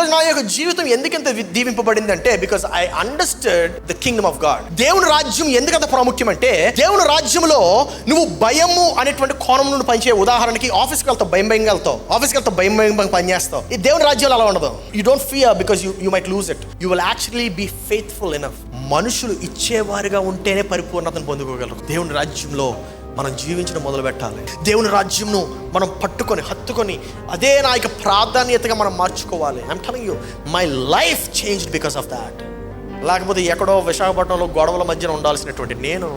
ఈరోజు నా యొక్క జీవితం ఎందుకంత దీవింపబడింది అంటే because I understand the kingdom of God. దేవుని రాజ్యం ఎందుకంత ప్రాముఖ్యం అంటే దేవుని రాజ్యంలో నువ్వు భయము అనేటువంటి కోణం నుండి పనిచే. ఉదాహరణకి ఆఫీస్కి వెళ్తావు, భయంగా వెళ్తావు, ఆఫీస్కి వెళ్తావు, భయం పనిచేస్తావు. ఈ దేవుని రాజ్యంలో అలా ఉండదు. You don't fear because you might lose it. You will actually be faithful enough. మనుషులు ఇచ్చేవారిగా ఉంటేనే పరిపూర్ణతను పొందుకోగలరు. దేవుని రాజ్యంలో మనం జీవించడం మొదలు పెట్టాలి. దేవుని రాజ్యంను మనం పట్టుకొని హత్తుకొని అదే నా యొక్క ప్రాధాన్యతగా మనం మార్చుకోవాలి. I'm telling you, my life changed because of that. లేకపోతే ఎక్కడో విశాఖపట్నంలో గొడవల మధ్యన ఉండాల్సినటువంటి నేను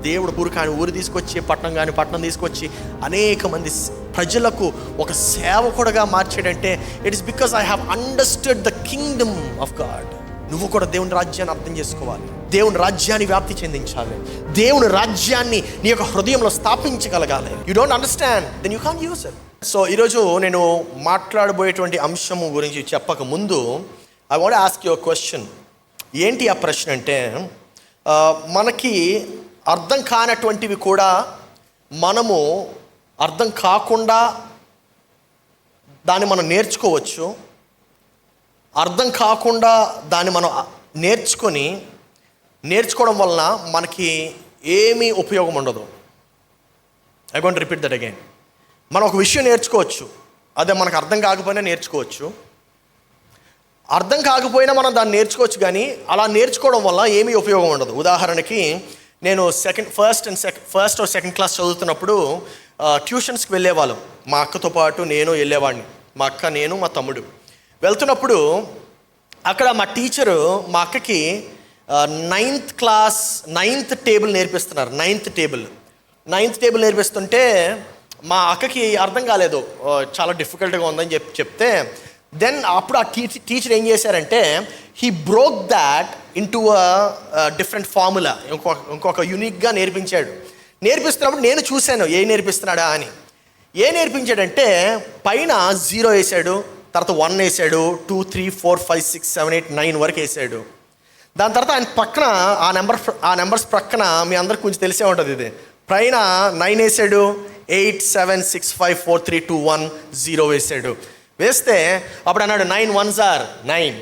దేవుడు ఊరు తీసుకొచ్చి పట్టణం తీసుకొచ్చి అనేక మంది ప్రజలకు ఒక సేవకుడుగా మార్చాడంటే it is because I have understood the kingdom of God. నువ్వు కూడా దేవుని రాజ్యాన్ని అర్థం చేసుకోవాలి. దేవుని రాజ్యాన్ని వ్యాప్తి చెందించాలి. దేవుని రాజ్యాన్ని నీ యొక్క హృదయంలో స్థాపించగలగాలి. You don't understand, then you can't use it. So ఈరోజు నేను మాట్లాడబోయేటువంటి అంశము గురించి చెప్పక ముందు I want ask you a question. ఏంటి ఆ ప్రశ్న అంటే, మనకి అర్థం కానటువంటివి కూడా మనము అర్థం కాకుండా దాన్ని మనం నేర్చుకోవచ్చు. అర్థం కాకుండా దాన్ని మనం నేర్చుకోవడం వలన మనకి ఏమీ ఉపయోగం ఉండదు. I want repeat that again. మనం ఒక విషయం నేర్చుకోవచ్చు, అదే మనకు అర్థం కాకపోయినా నేర్చుకోవచ్చు. అర్థం కాకపోయినా మనం దాన్ని నేర్చుకోవచ్చు, కానీ అలా నేర్చుకోవడం వల్ల ఏమీ ఉపయోగం ఉండదు. ఉదాహరణకి నేను ఫస్ట్ సెకండ్ క్లాస్ చదువుతున్నప్పుడు ట్యూషన్స్కి వెళ్ళేవాళ్ళం. మా అక్కతో పాటు నేను వెళ్ళేవాడిని. మా అక్క, నేను, మా తమ్ముడు వెళ్తున్నప్పుడు అక్కడ మా టీచరు మా అక్కకి నైన్త్ టేబుల్ నేర్పిస్తున్నారు. నైన్త్ టేబుల్ నేర్పిస్తుంటే మా అక్కకి అర్థం కాలేదు, చాలా డిఫికల్ట్గా ఉందని చెప్తే దెన్ అప్పుడు ఆ టీచర్ ఏం చేశారంటే he broke that into different formula, ఇంకొక యూనిక్గా నేర్పిస్తున్నప్పుడు నేను చూశాను ఏ నేర్పిస్తున్నాడా అని. ఏ నేర్పించాడంటే పైన 0 వేసాడు, తర్వాత 1 వేసాడు, 2, 3, 4, 5, 6, 7, 8, 9 వరకు వేసాడు. దాని తర్వాత ఆయన పక్కన ఆ నెంబర్స్ ప్రక్కన మీ అందరికి కొంచెం తెలిసే ఉంటుంది, ఇది పైన 9 వేసాడు, 8, 7, 6, 5, 4, 3, 2, 1, 0 వేసాడు. వేస్తే అప్పుడు అన్నాడు 9 1s are 9,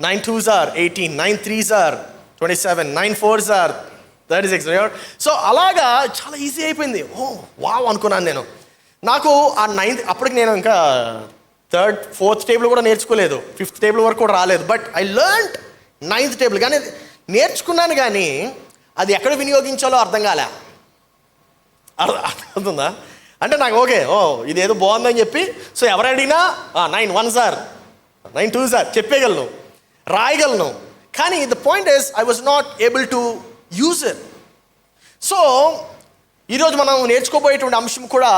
9 2s are 18, 9 3s are 27, 9 4s are 36. So అలాగా చాలా ఈజీ అయిపోయింది. వావ్ అనుకున్నాను నేను. నాకు ఆ 9th అప్పటికి నేను ఇంకా 3rd 4th టేబుల్ కూడా నేర్చుకోలేదు, 5th టేబుల్ వరకు కూడా రాలేదు. But I learned 9th table. కానీ నేర్చుకున్నాను, కానీ అది ఎక్కడ వినియోగించాలో అర్థం కాలే. అర్థమవుతుందా? అంటే నాకు ఓకే, ఇదేదో బాగుందని చెప్పి సో ఎవరు అడిగినా 9 1s are 9 2s are చెప్పేయగలను, రాయగలను. కానీ the point is I was not able to use it. So ఈరోజు మనం నేర్చుకోబోయేటువంటి అంశం కూడా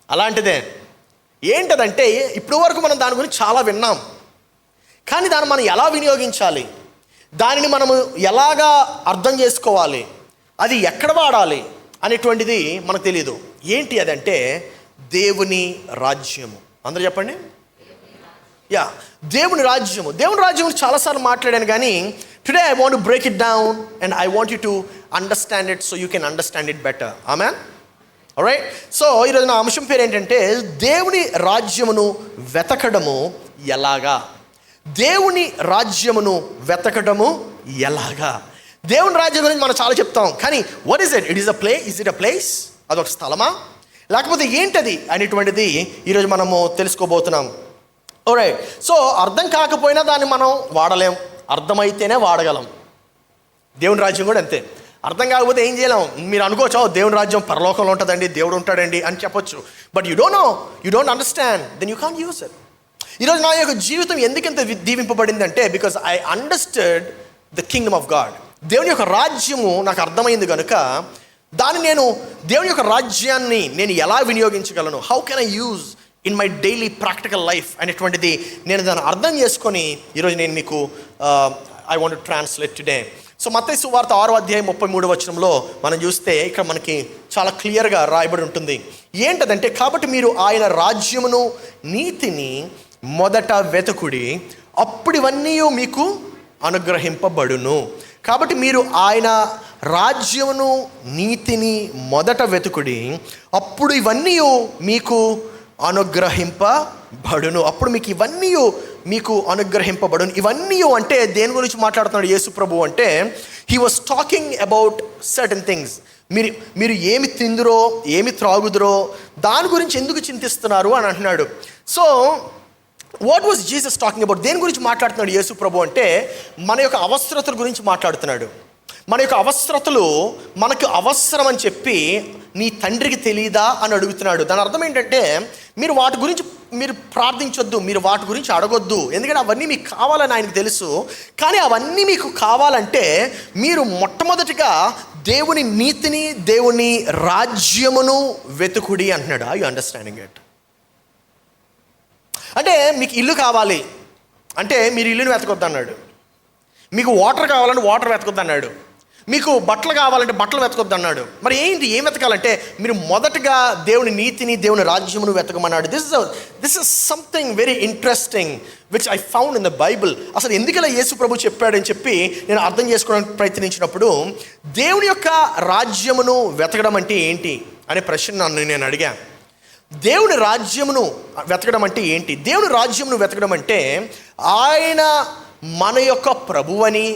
అలాంటిదే. ఏంటదంటే ఇప్పటి వరకు మనం దాని గురించి చాలా విన్నాం, కానీ దాన్ని మనం ఎలా వినియోగించాలి, దానిని మనము ఎలాగా అర్థం చేసుకోవాలి, అది ఎక్కడ వాడాలి అనేటువంటిది మనకు తెలియదు. ఏంటి అదంటే దేవుని రాజ్యము. అందరూ చెప్పండి. దేవుని రాజ్యం చాలాసార్లు మాట్లాడాను, కానీ today I want to break it down and I want you to understand it so you can understand it better. Amen. Alright. So ఈరోజు నా అంశం పేరు ఏంటంటే దేవుని రాజ్యమును వెతకడము ఎలాగా. దేవుని రాజ్యమును వెతకడము ఎలాగా. దేవుని రాజ్యం గురించి మనం చాలా చెప్తాం, కానీ what is it? It is a place? అదొక స్థలమా, లేకపోతే ఏంటది అనేటువంటిది ఈరోజు మనము తెలుసుకోబోతున్నాం. ఆల్రైట్. సో అర్థం కాకపోయినా దాన్ని మనం వాడలేం, అర్థమైతేనే వాడగలం. దేవుని రాజ్యం కూడా అంతే. అర్థం కాకపోతే ఏం చేయలేం. మీరు అనుకోవచ్చు దేవుని రాజ్యం పరలోకంలో ఉంటుందండి, దేవుడు ఉంటాడండి అని చెప్పొచ్చు. But you don't know, you don't understand, then you can't use it. ఈరోజు నా యొక్క జీవితం ఎందుకంత దీవింపబడింది అంటే because I understand the kingdom of God. దేవుని యొక్క రాజ్యము నాకు అర్థమైంది కనుక దేవుని యొక్క రాజ్యాన్ని నేను ఎలా వినియోగించగలను, how can I use in my daily practical life అనేటువంటిది నేను దాన్ని అర్థం చేసుకొని ఈరోజు నేను మీకు I want to translate today. So మత్తయి సువార్త 6:33 మనం చూస్తే ఇక్కడ మనకి చాలా క్లియర్గా రాయబడి ఉంటుంది. ఏంటదంటే కాబట్టి మీరు ఆయన రాజ్యమును నీతిని మొదట వెతుకుడి, అప్పుడు ఇవన్నీ మీకు అనుగ్రహింపబడును. కాబట్టి మీరు ఆయన రాజ్యమును నీతిని మొదట వెతుకుడి, అప్పుడు ఇవన్నీ మీకు అనుగ్రహింపబడును. అప్పుడు మీకు ఇవన్నీ మీకు అనుగ్రహింపబడును. ఇవన్నీ అంటే దేని గురించి మాట్లాడుతున్నాడు యేసు ప్రభు అంటే, he was talking about certain things. మీరు ఏమి తిందురో, ఏమి త్రాగుదురో, దాని గురించి ఎందుకు చింతిస్తున్నారు అని అంటున్నాడు. So what was Jesus talking about? దేని గురించి మాట్లాడుతున్నాడు యేసు ప్రభు అంటే, మన యొక్క అవసరతల గురించి మాట్లాడుతున్నాడు. మన యొక్క అవసరతలు మనకు అవసరం అని చెప్పి నీ తండ్రికి తెలియదా అని అడుగుతున్నాడు. దాని అర్థం ఏంటంటే, మీరు వాటి గురించి మీరు ప్రార్థించొద్దు, మీరు వాటి గురించి అడగొద్దు, ఎందుకంటే అవన్నీ మీకు కావాలని ఆయనకు తెలుసు. కానీ అవన్నీ మీకు కావాలంటే మీరు మొట్టమొదటిగా దేవుని నీతిని, దేవుని రాజ్యమును వెతుకుడి అంటున్నాడు. I you understanding it? అంటే మీకు ఇల్లు కావాలి అంటే మీరు ఇల్లుని వెతకొద్దు అన్నాడు. మీకు వాటర్ కావాలంటే వాటర్ వెతకొద్దు అన్నాడు. మీకు బట్టలు కావాలంటే బట్టలు వెతకొద్దు అన్నాడు. మరి ఏం వెతకాలంటే మీరు మొదటగా దేవుని నీతిని, దేవుని రాజ్యమును వెతకమన్నాడు. This is something very interesting which I found in the Bible. అసలు ఎందుకలా యేసు ప్రభు చెప్పాడని చెప్పి నేను అర్థం చేసుకోవడానికి ప్రయత్నించినప్పుడు, దేవుని యొక్క రాజ్యమును వెతకడం అంటే ఏంటి అనే ప్రశ్న నేను అడిగాను. దేవుని రాజ్యమును వెతకడం అంటే ఏంటి? దేవుని రాజ్యమును వెతకడం అంటే ఆయన మన యొక్క ప్రభువని,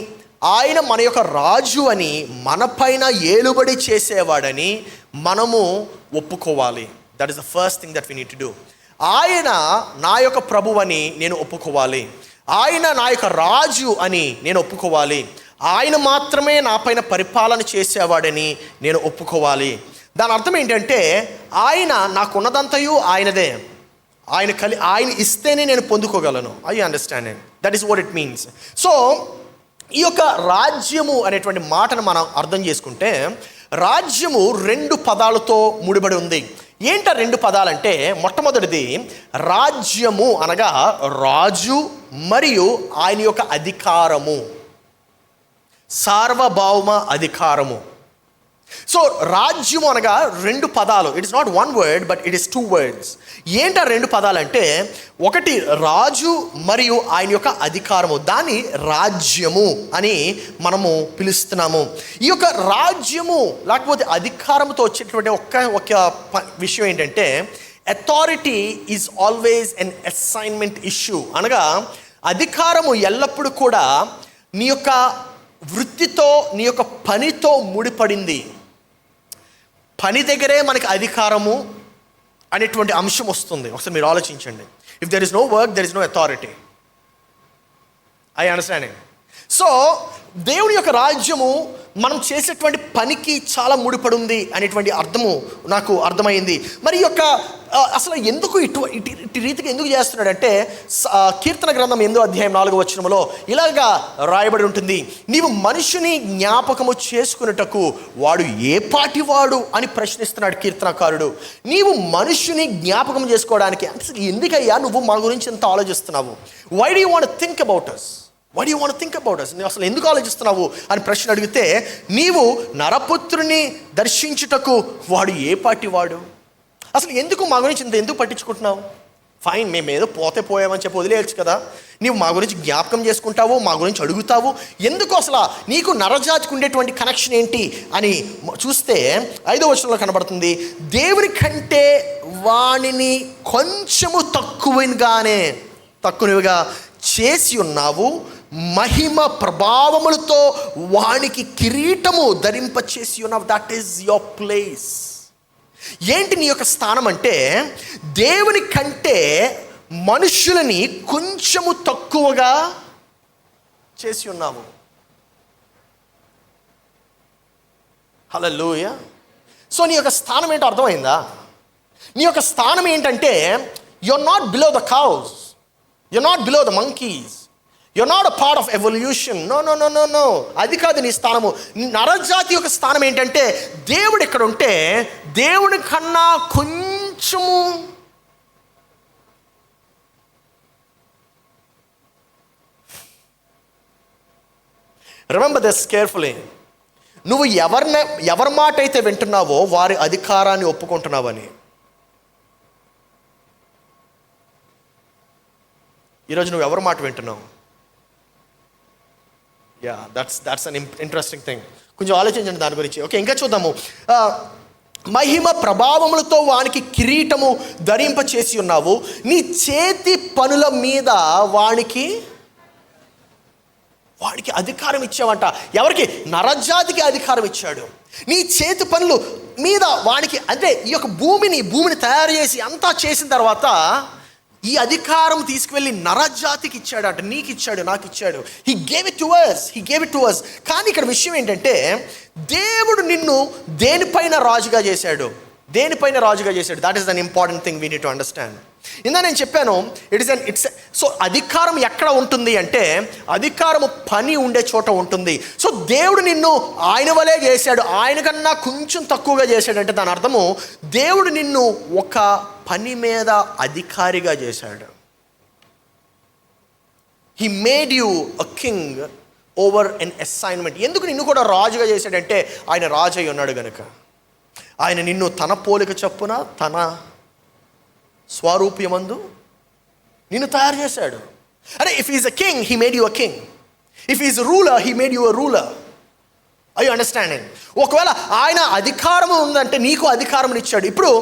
ఆయన మన యొక్క రాజు అని, మన పైన ఏలుబడి చేసేవాడని మనము ఒప్పుకోవాలి. That is the first thing that we need to do. ఆయన నా యొక్క ప్రభువని నేను ఒప్పుకోవాలి. ఆయన నా యొక్క రాజు అని నేను ఒప్పుకోవాలి. ఆయన మాత్రమే నా పైన పరిపాలన చేసేవాడని నేను ఒప్పుకోవాలి. దాని అర్థం ఏంటంటే, ఆయన నాకున్నదంతయు ఆయనదే. ఆయన ఇస్తేనే నేను పొందుకోగలను. I understanding? That is what it means. So ఈ యొక్క రాజ్యము అనేటువంటి మాటను మనం అర్థం చేసుకుంటే, రాజ్యము 2 పదాలతో ముడిపడి ఉంది. ఏంట 2 పదాలంటే, మొట్టమొదటిది రాజ్యము అనగా రాజు మరియు ఆయన యొక్క అధికారము, సార్వభౌమ అధికారము. సో రాజ్యము అనగా 2 పదాలు. It is not 1 word but it is 2 words. ఏంట 2 పదాలంటే, ఒకటి రాజు మరియు ఆయన యొక్క అధికారము, దాన్ని రాజ్యము అని మనము పిలుస్తున్నాము. ఈ యొక్క రాజ్యము లేకపోతే అధికారముతో వచ్చేటువంటి ఒక విషయం ఏంటంటే, authority is always an assignment issue. అనగా అధికారము ఎల్లప్పుడూ కూడా నీ యొక్క వృత్తితో, నీ యొక్క పనితో ముడిపడింది. పని దగ్గరే మనకి అధికారము అనేటువంటి అంశం వస్తుంది. ఒకసారి మీరు ఆలోచించండి. If there is no work, there is no authority. I understanding? So దేవుని యొక్క రాజ్యము మనం చేసేటువంటి పనికి చాలా ముడిపడి ఉంది అనేటువంటి అర్థము నాకు అర్థమైంది. మరి ఈ యొక్క అసలు ఎందుకు ఇటు రీతికి ఎందుకు చేస్తున్నాడంటే, కీర్తన గ్రంథం 8వ అధ్యాయం 4వ వచనములో ఇలాగా రాయబడి ఉంటుంది, నీవు మనుషుని జ్ఞాపకము చేసుకున్నటకు వాడు ఏ పాటి వాడు అని ప్రశ్నిస్తున్నాడు కీర్తనకారుడు. నీవు మనుషుని జ్ఞాపకం చేసుకోవడానికి అసలు ఎందుకయ్యా నువ్వు మా గురించి ఎంత ఆలోచిస్తున్నావు? Why do you want to think about us? Why do you want to think about us? నువ్వు అసలు ఎందుకు ఆలోచిస్తున్నావు అని ప్రశ్న అడిగితే, నీవు నరపుత్రుని దర్శించుటకు వాడు ఏ పాటి వాడు? అసలు ఎందుకు మా గురించి ఎందుకు పట్టించుకుంటున్నావు? ఫైన్, మేము ఏదో పోయామని చెప్పి వదిలేయచ్చు కదా. నీవు మా గురించి జ్ఞాపకం చేసుకుంటావు, మా గురించి అడుగుతావు, ఎందుకు? అసలు నీకు నరజాతికి ఉండేటువంటి కనెక్షన్ ఏంటి అని చూస్తే 5వ వచనంలో కనబడుతుంది, దేవుని కంటే వానిని కొంచెము తక్కువగా చేసి ఉన్నావు, మహిమ ప్రభావములతో వానికి కిరీటము ధరింప చేసి ఉన్నావు. That is your place. ఏంటి నీ యొక్క స్థానం అంటే, దేవుని కంటే మనుషులని కొంచెము తక్కువగా చేసి ఉన్నాము. హల్లెలూయా. సో నీ యొక్క స్థానం ఏంటో అర్థమైందా? నీ యొక్క స్థానం ఏంటంటే, you're not below the cows, you're not below the monkeys, you're not a part of evolution. No. అది కాదు నీ స్థానము. నరజాతి యొక్క స్థానం ఏంటంటే, దేవుడు ఇక్కడ ఉంటే దేవుని కన్నా కొంచెము రిమెంబర్ దిస్ కేర్ఫుల్లీ. నువ్వు ఎవరి మాట అయితే వింటున్నావో వారి అధికారాన్ని ఒప్పుకుంటున్నావని. ఈరోజు నువ్వు ఎవరి మాట వింటున్నావు? That's an interesting thing. కొంచెం ఆలోచించండి దాని గురించి. ఓకే, ఇంకా చూద్దాము. మహిమ ప్రభావములతో వానికి కిరీటము ధరింప చేసి ఉన్నావు. నీ చేతి పనుల మీద వానికి అధికారం ఇచ్చావంట. ఎవరికి? నరజాతికి అధికారం ఇచ్చాడు. నీ చేతి పనులు మీద వానికి, అంటే ఈ యొక్క భూమిని తయారు చేసి అంతా చేసిన తర్వాత ఈ అధికారం తీసుకువెళ్ళి నరజాతికి ఇచ్చాడు అంట. నీకు ఇచ్చాడు, నాకు ఇచ్చాడు. He gave it to us. కానీ ఇక్కడ విషయం ఏంటంటే, దేవుడు నిన్ను దేనిపైన రాజుగా చేశాడు? That is an important thing we need to understand. ఇందా నేను చెప్పాను, సో అధికారం ఎక్కడ ఉంటుంది అంటే, అధికారము పని ఉండే చోట ఉంటుంది. సో దేవుడు నిన్ను ఆయన వలే చేశాడు, ఆయన కన్నా కొంచెం తక్కువగా చేశాడు అంటే దాని అర్థము దేవుడు నిన్ను ఒక పని మీద అధికారిగా చేశాడు. He made you a king over an assignment. ఎందుకు నిన్ను కూడా రాజుగా చేశాడంటే, ఆయన రాజు అయి ఉన్నాడు గనుక. ఆయన నిన్ను తన పోలిక చొప్పున తన స్వరూప్యమందు నిన్ను తయారు చేశాడు. అరే, if is a king, he made you a king. If is ruler, he made you a ruler. I you understanding? ఒకవేళ ఆయన అధికారము ఉందంటే నీకు అధికారం ఇచ్చాడు. ఇప్పుడు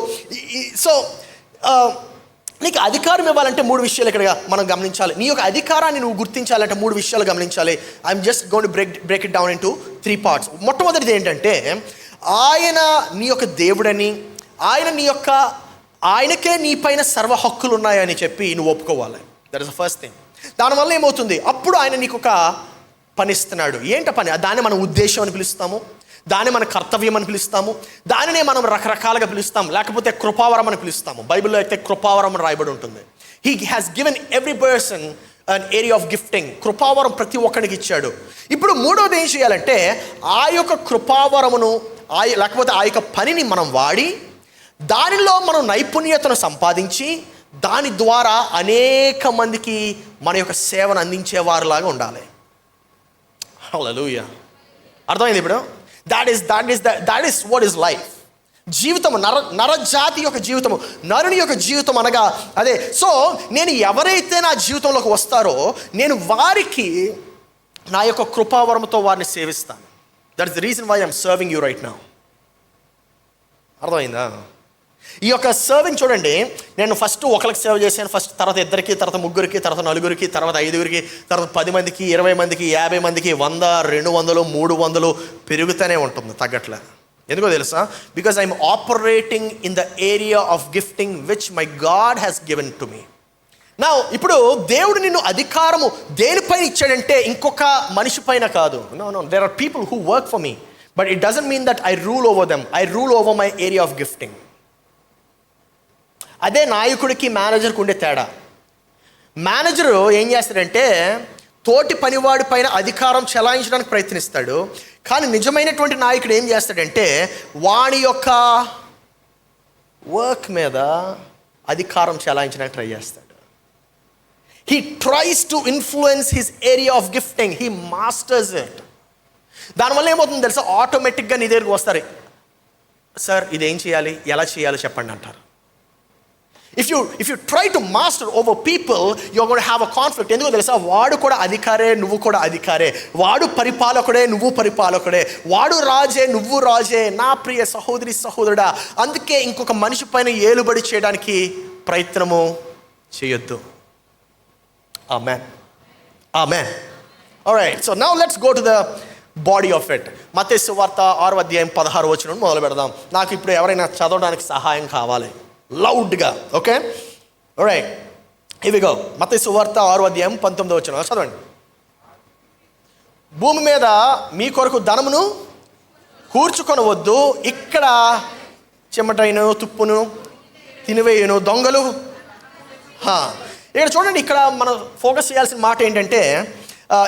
నీకు అధికారం ఇవ్వాలంటే 3 విషయాలు ఇక్కడ మనం గమనించాలి. నీ యొక్క అధికారాన్ని నువ్వు గుర్తించాలంటే 3 విషయాలు గమనించాలి. I'm just going to break it down into 3 parts. మొట్టమొదటిది ఏంటంటే, ఆయన నీ యొక్క దేవుడని, ఆయనకే నీ పైన సర్వ హక్కులు ఉన్నాయని చెప్పి నువ్వు ఒప్పుకోవాలి. That is the first thing. దానివల్ల ఏమవుతుంది? అప్పుడు ఆయన నీకు ఒక పని ఇస్తున్నాడు. ఏంట పని? దాన్ని మనం ఉద్దేశం అని పిలుస్తాము, దాన్ని మన కర్తవ్యం అని పిలుస్తాము, దానినే మనం రకరకాలుగా పిలుస్తాం. లేకపోతే కృపావరం అని పిలుస్తాము. బైబిల్లో అయితే కృపావరం అని రాయబడి ఉంటుంది. He has given every person an area of gifting. కృపావరం ప్రతి ఒక్కరికి ఇచ్చాడు. ఇప్పుడు మూడవది ఏం చేయాలంటే, ఆ యొక్క కృపావరమును లేకపోతే ఆ యొక్క పనిని మనం వాడి దానిలో మనం నైపుణ్యతను సంపాదించి దాని ద్వారా అనేక మందికి మన యొక్క సేవను అందించేవారులాగా ఉండాలి. హల్లెలూయా. అర్థమైంది ఇప్పుడు? That is what is life. జీవితము, నరజాతి యొక్క జీవితము, నరుని యొక్క జీవితం అనగా అదే. సో నేను ఎవరైతే నా జీవితంలోకి వస్తారో నేను వారికి నా యొక్క కృపావరంతో వారిని సేవిస్తాను. That is the reason why I'm serving you right now. అర్థమైందా? ఈ యొక్క సర్వింగ్ చూడండి, నేను ఫస్ట్ ఒకరికి సేవ చేశాను, తర్వాత 2, తర్వాత 3, తర్వాత 4, తర్వాత 5, తర్వాత 10 మందికి, 20 మందికి, 50 మందికి, 100, 200, 300 పెరుగుతూనే ఉంటుంది, తగ్గట్లే. ఎందుకో తెలుసా? Because I'm operating in the area of gifting which my God has given to me. నా ఇప్పుడు దేవుడు నిన్ను అధికారము దేనిపైన ఇచ్చాడంటే ఇంకొక మనిషి పైన కాదు. No, there are people who work for me, but it doesn't mean that I rule over them. I rule over my area of gifting. అదే నాయకుడికి మేనేజర్కి ఉండే తేడా. మేనేజరు ఏం చేస్తాడంటే తోటి పనివాడి పైన అధికారం చెలాయించడానికి ప్రయత్నిస్తాడు. కానీ నిజమైనటువంటి నాయకుడు ఏం చేస్తాడంటే వాడి యొక్క వర్క్ మీద అధికారం చెలాయించడానికి ట్రై చేస్తాడు. He tries to influence his area of gifting. He masters it. దానివల్ల ఏమవుతుంది తెలుసా? ఆటోమేటిక్గా నీ దగ్గరికి వస్తారు. సార్ ఇదేం చేయాలి, ఎలా చేయాలో చెప్పండి అంటారు. If you try to master over people, you're going to have a conflict. ఎందుకో తెలుసా? వాడు కూడా అధికారే, నువ్వు కూడా అధికారే. వాడు పరిపాలకుడే, నువ్వు పరిపాలకుడే. వాడు రాజే, నువ్వు రాజే. నా ప్రియ సహోదరి సహోదరుడా, అందుకే ఇంకొక మనిషి పైన ఏలుబడి చేయడానికి ప్రయత్నము చేయొద్దు. Amen. All right, so now let's go to the body of it. మత్తయి సువార్త 6వ అధ్యాయం 16వ వచనం మొదలు పెడదాం. నాకు ఇప్పుడు ఎవరైనా చదవడానికి సహాయం కావాలి లౌడ్గా. Okay, right, here we go. మత్తయి సువార్త 6వ అధ్యాయం 19వ వచనం చదవండి. భూమి మీద మీ కొరకు ధనమును కూర్చుకొనవద్దు, ఇక్కడ చెమటైన తుప్పును తినివేయును దొంగలు. ఇక్కడ చూడండి, ఇక్కడ మనం ఫోకస్ చేయాల్సిన మాట ఏంటంటే,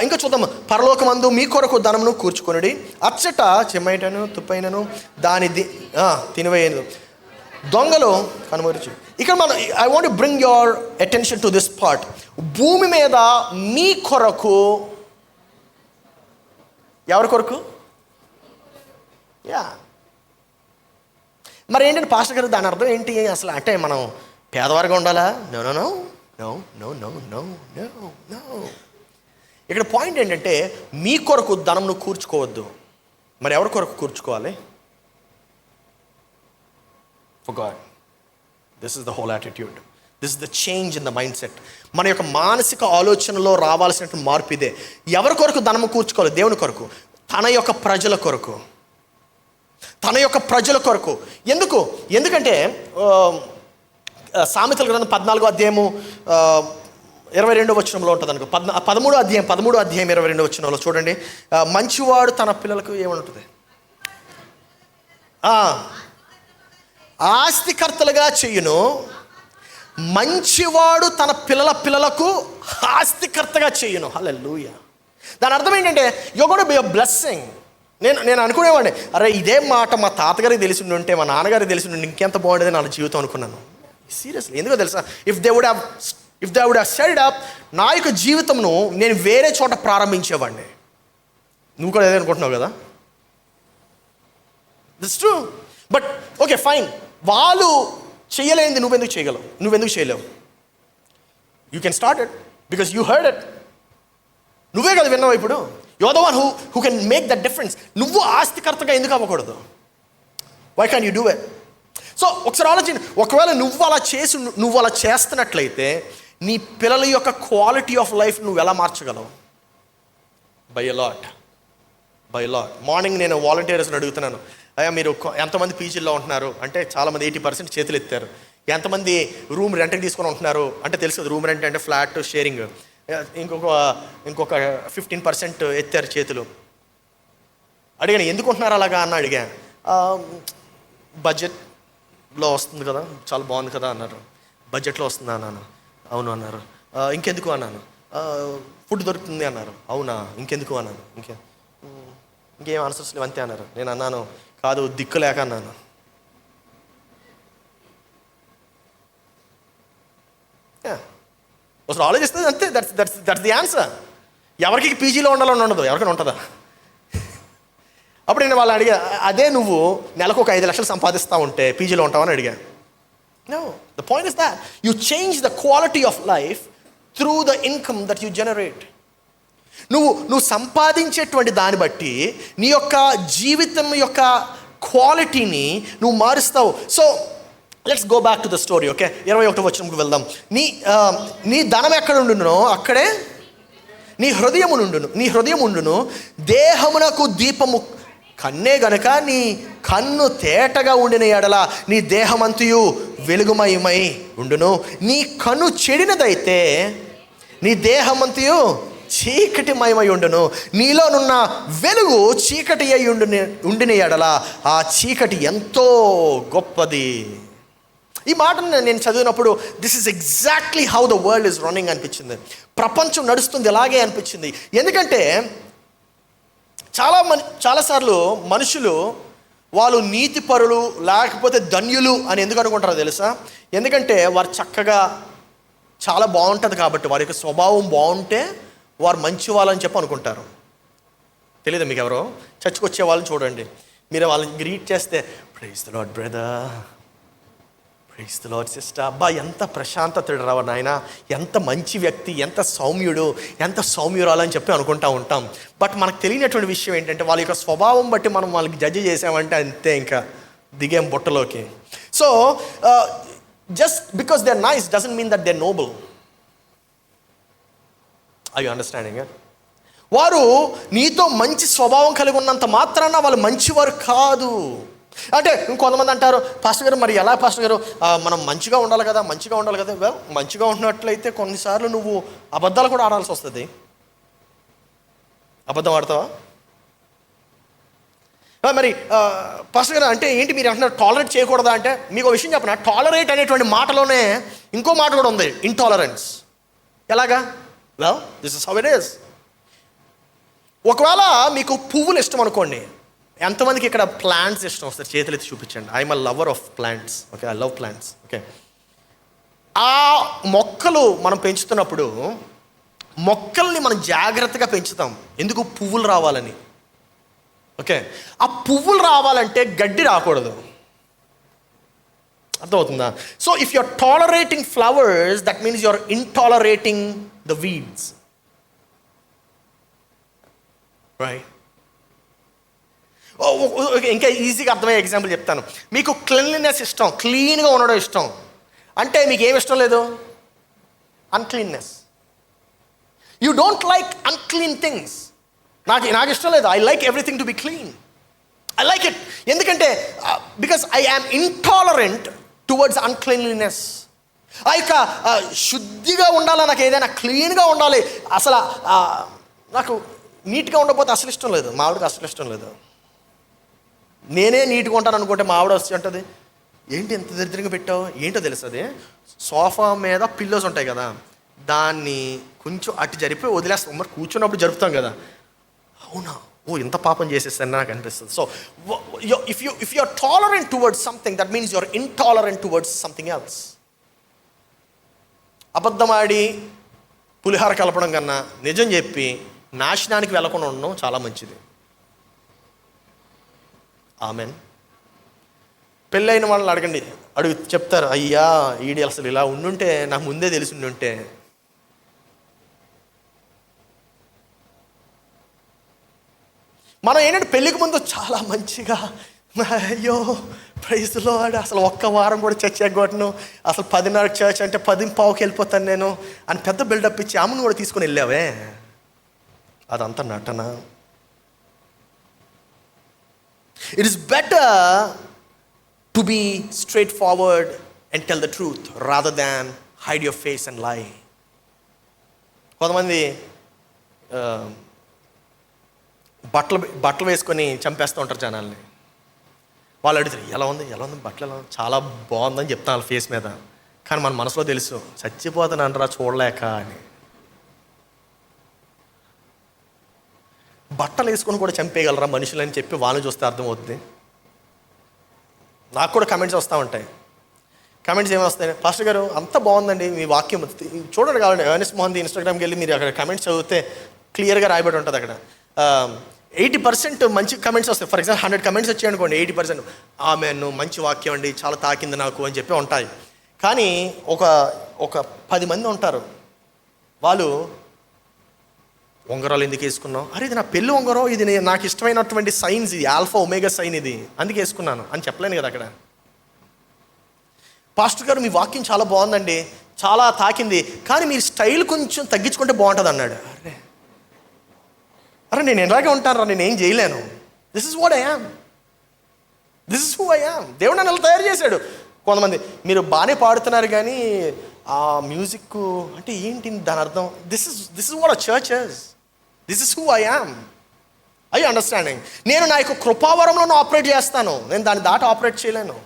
ఇంకా చూద్దాం. పరలోకమందు మీ కొరకు ధనమును కూర్చుకొనుడి, అచ్చట చెమైటను తుప్పైనను దాని తినివేయను దొంగలు కనుమరుచు. ఇక్కడ మనం I want bring your attention to this part. భూమి మీద మీ కొరకు, ఎవరి కొరకు? మరి ఏంటంటే పాస్టర్ గారు దాని అర్థం ఏంటి అసలు? అంటే మనం పేదవారిగా ఉండాలా? No no no no no no no no no. ఇక్కడ పాయింట్ ఏంటంటే మీ కొరకు ధనంను కూర్చుకోవద్దు. మరి ఎవరి కొరకు కూర్చుకోవాలి? For God. This is the whole attitude. This is the change in the mindset. మన యొక్క మానసిక ఆలోచనలో రావాల్సినటువంటి మార్పు ఇదే. ఎవరి కొరకు ధనము కూర్చుకోవాలి? దేవుని కొరకు, తన యొక్క ప్రజల కొరకు, తన యొక్క ప్రజల కొరకు. ఎందుకంటే సామెతల గ్రంథం 14వ అధ్యాయము 22వ వచనంలో ఉంటుంది అనుకో. 13వ అధ్యాయం 22వ వచనంలో చూడండి. మంచివాడు తన పిల్లలకు ఏముంటుంది? ఆస్తికర్తలుగా చెయ్యును, మంచివాడు తన పిల్లలకు ఆస్తికర్తగా చెయ్యును. హల్లెలూయా. దాని అర్థం ఏంటంటే you are gonna be a blessing. నేను అనుకునేవాడిని, అరే ఇదే మాట మా తాతగారికి తెలిసి ఉంటే, మా నాన్నగారికి తెలిసి ఉంటే ఇంకెంత బాగుండేది నా జీవితం అనుకున్నాను. సీరియస్లీ. ఎందుకో తెలుసా? If they would have said up, నా యొక్క జీవితంను నేను వేరే చోట ప్రారంభించేవాడిని. నువ్వు కూడా అదే అనుకుంటున్నావు కదా? That's true. But okay fine, వాళ్ళు చేయలేనిది నువ్వెందుకు చేయగలవు? నువ్వెందుకు చేయలేవు? You can start it because you heard it. నువ్వే కదా విన్నావు. ఇప్పుడు you are the one who can make that difference. నువ్వు ఆస్తికర్తగా ఎందుకు అవ్వకూడదు? Why can you do it? So ఒకసారి ఆలోచన. ఒకవేళ నువ్వు అలా చేస్తున్నట్లయితే నీ పిల్లల యొక్క క్వాలిటీ ఆఫ్ లైఫ్ నువ్వు ఎలా మార్చగలవు? By a lot. మార్నింగ్ నేను వాలంటీర్స్ని అడుగుతున్నాను, అయ్యా మీరు ఎంతమంది పీజీల్లో ఉంటున్నారు అంటే చాలామంది 80% చేతులు ఎత్తారు. ఎంతమంది రూమ్ రెంట్కి తీసుకొని ఉంటున్నారు అంటే తెలుసు కదా, రూమ్ రెంట్ అంటే ఫ్లాట్ షేరింగ్. ఇంకొక 15% ఎత్తారు చేతులు. అడిగాను ఎందుకు ఉంటున్నారు అలాగా అన్న. అడిగా బడ్జెట్లో వస్తుంది కదా, చాలా బాగుంది కదా అన్నారు. బడ్జెట్లో వస్తుందా అన్నాను. అవును అన్నారు. ఇంకెందుకు అన్నాను. ఫుడ్ దొరుకుతుంది అన్నారు. అవునా, ఇంకెందుకు అన్నాను. ఇంకేం ఆన్సర్స్ లేవు అంతే అన్నారు. నేను అన్నాను, కాదు దిక్కు లేక అన్నాను. అసలు ఆలోచిస్తుంది అంతే. That's the answer. ఎవరికి పీజీలో ఉండాలని ఉండదు, ఎవరికైనా ఉంటుందా? అప్పుడు నేను వాళ్ళని అడిగా, అదే నువ్వు నెలకు ఒక 5 లక్షలు సంపాదిస్తూ ఉంటే పీజీలో ఉంటావని అడిగా. No, the point is that you change the quality of life through the income that you generate. నువ్వు సంపాదించేటువంటి దాన్ని బట్టి నీ యొక్క జీవితం యొక్క క్వాలిటీని నువ్వు మారుస్తావు. So let's go back to the story. Okay, 21వ వచనంకి వెళ్దాం. నీ ధనం ఎక్కడ ఉండునో అక్కడే నీ హృదయం ఉండును. దేహమునకు దీపము కన్నే గనుక నీ కన్ను తేటగా ఉండిన ఎడల నీ దేహమంతయు వెలుగుమయమై ఉండును. నీ కన్ను చెడినదైతే నీ దేహమంతయు చీకటిమయమై ఉండును. నీలోనున్న వెలుగు చీకటి అయి ఉండిన ఎడల ఆ చీకటి ఎంతో గొప్పది. ఈ మాటను నేను చదివినప్పుడు this is exactly how the world is running అనిపించింది. ప్రపంచం నడుస్తుంది ఎలాగే అనిపించింది. ఎందుకంటే చాలాసార్లు మనుషులు వాళ్ళు నీతిపరులు లేకపోతే ధన్యులు అని ఎందుకు అనుకుంటారో తెలుసా? ఎందుకంటే వారు చక్కగా చాలా బాగుంటుంది కాబట్టి, వారి యొక్క స్వభావం బాగుంటే వారు మంచి వాళ్ళని చెప్పి అనుకుంటారు. తెలియదు మీకు? ఎవరో చర్చికి వచ్చే వాళ్ళని చూడండి, మీరు వాళ్ళని గ్రీట్ చేస్తే praise the Lord brother, praise the Lord sister, అబ్బా ఎంత ప్రశాంతత రావ నాయన, ఎంత మంచి వ్యక్తి, ఎంత సౌమ్యురాలు అని చెప్పి అనుకుంటూ ఉంటాం. బట్ మనకు తెలియనటువంటి విషయం ఏంటంటే వాళ్ళ యొక్క స్వభావం బట్టి మనం వాళ్ళకి జడ్జి చేసామంటే అంతే, ఇంకా దిగేం బుట్టలోకి. So just because they are nice doesn't mean that they are noble. Are you understanding? వారు నీతో మంచి స్వభావం కలిగి ఉన్నంత మాత్రాన వాళ్ళు మంచివారు కాదు. అంటే ఇంకొంతమంది అంటారు, పాస్టర్ గారు మరి ఎలా పాస్టర్ గారు మనం మంచిగా ఉండాలి కదా. వెల్, మంచిగా ఉన్నట్లయితే కొన్నిసార్లు నువ్వు అబద్ధాలు కూడా ఆడాల్సి వస్తుంది. అబద్ధం ఆడతావా? మరి పాస్టర్ గారు అంటే ఏంటి మీరు అంటున్నారు టాలరేట్ చేయకూడదా అంటే, మీకు విషయం చెప్పనా, టాలరేట్ అనేటువంటి మాటలోనే ఇంకో మాట కూడా ఉంది, ఇంటాలరెన్స్. ఎలాగా? Well, this is how it is. ఒకవేళ మీకు పువ్వులు ఇష్టం అనుకోండి, ఎంతమందికి ఇక్కడ ప్లాంట్స్ ఇష్టం వస్తుంది? చేతులెత్తి చూపించండి. I'm a lover of plants. Okay, I love plants. Okay, ఆ మొక్కలు మనం పెంచుతున్నప్పుడు మొక్కల్ని మనం జాగ్రత్తగా పెంచుతాం. ఎందుకు? పువ్వులు రావాలని. ఓకే, ఆ పువ్వులు రావాలంటే గడ్డి రాకూడదు. అర్థమవుతుందా? So if you are tolerating flowers, that means you are intolerating the weeds, right? ఇంకా ఈజీగా అర్థమయ్యే ఎగ్జాంపుల్ చెప్తాను. మీకు క్లీన్లీనెస్ ఇష్టం, క్లీన్గా ఉండడం ఇష్టం, అంటే మీకు ఏమి ఇష్టం లేదు? Uncleanness. You don't like unclean things. నాకు ఇష్టం లేదు. I like everything to be clean. I like it. ఎందుకంటే because I am intolerant towards uncleanliness. ఆ యొక్క శుద్ధిగా ఉండాలి, నాకు ఏదైనా క్లీన్గా ఉండాలి. అసలు నాకు నీట్గా ఉండకపోతే అసలు ఇష్టం లేదు. మా ఆవిడకి అసలు ఇష్టం లేదు. నేనే నీట్గా ఉంటాను అనుకుంటే మా ఆవిడ వచ్చి అంటుంది, ఏంటి ఎంత దరిద్రంగా పెట్టావు? ఏంటో తెలుస్తుంది, సోఫా మీద పిల్లోస్ ఉంటాయి కదా, దాన్ని కొంచెం అటు జరిపి వదిలేస్తాం. మరి కూర్చున్నప్పుడు జరుపుతాం కదా. అవునా, ఓ ఇంత పాపం చేసేస్తాను నాకు అనిపిస్తుంది. So if you are tolerant towards something, that means you are intolerant towards something else. అబద్ధమాడి పులిహార కలపడం కన్నా నిజం చెప్పి నాశనానికి వెళ్ళకుండా ఉండడం చాలా మంచిది. ఆమెన్. పెళ్ళైన వాళ్ళని అడగండి, చెప్తారు, అయ్యా ఈడి అసలు ఇలా ఉండుంటే నాకు ముందే తెలిసి ఉండుంటే. మనం ఏంటంటే పెళ్ళికి ముందు చాలా మంచిగా, అయ్యో ప్రైజ్ ది లార్డ్, అసలు ఒక్క వారం కూడా చర్చ్ ఎగ్గొట్టను, అసలు 10:30 చర్చ్ అంటే 10:15కి వెళ్ళిపోతాను నేను అని పెద్ద బిల్డప్ ఇచ్చి ఆమెను కూడా తీసుకొని వెళ్ళావే, అదంతా నటన. It is better to be straightforward and tell the truth rather than hide your face and lie. కొంతమంది బట్టలు వేసుకొని చంపేస్తూ ఉంటారు జనాల్ని. వాళ్ళు అడుగుతారు, ఎలా ఉంది బట్టలు ఎలా ఉంది, చాలా బాగుందని చెప్తాను వాళ్ళ ఫేస్ మీద, కానీ మన మనసులో తెలుసు చచ్చిపోతాను అంటారా చూడలేక అని. బట్టలు వేసుకొని కూడా చంపేయగలరా మనుషులని చెప్పి వాళ్ళని చూస్తే అర్థమవుతుంది. నాకు కూడా కమెంట్స్ వస్తూ ఉంటాయి. కమెంట్స్ ఏమి వస్తాయి, పాస్టర్ గారు అంత బాగుందండి మీ వాక్యం, చూడండి కావాలండి ఎర్నెస్ట్ మోహన్ ఇన్స్టాగ్రామ్కి వెళ్ళి మీరు అక్కడ కమెంట్స్ చదివితే క్లియర్గా రాయబడి ఉంటుంది. అక్కడ 80% మంచి కమెంట్స్ వస్తాయి. ఫర్ ఎగ్జాంపుల్ 100 కమెంట్స్ వచ్చాయి అనుకోండి, 80% ఆమెన్ మంచి వాక్యం అండి, చాలా తాకింది నాకు అని చెప్పి ఉంటాయి. కానీ ఒక 10 మంది ఉంటారు, వాళ్ళు ఉంగరాలు ఎందుకు వేసుకున్నావు, అరే ఇది నా పెళ్ళి ఉంగరం, ఇది నాకు ఇష్టమైనటువంటి సైన్స్, ఇది ఆల్ఫా ఒమేగా సైన్, ఇది అందుకే వేసుకున్నాను అని చెప్పలేను కదా. అక్కడ పాస్టర్ గారు మీ వాక్యం చాలా బాగుందండి, చాలా తాకింది, కానీ మీరు స్టైల్ కొంచెం తగ్గించుకుంటే బాగుంటుంది అన్నాడు. అరే నేను ఎలాగే ఉంటాను రా, నేను ఏం చేయలేను. This is what I am, this is who I am. దేవుడు నన్ను తయారు చేశాడు. కొంతమంది మీరు బాగానే పాడుతున్నారు కానీ ఆ మ్యూజిక్ అంటే ఏంటి దాని అర్థం, this is what a church is, this is who I am. I understanding. నేను నా యొక్క కృపావరంలో ఆపరేట్ చేస్తాను, నేను దాన్ని దాటి ఆపరేట్ చేయలేను.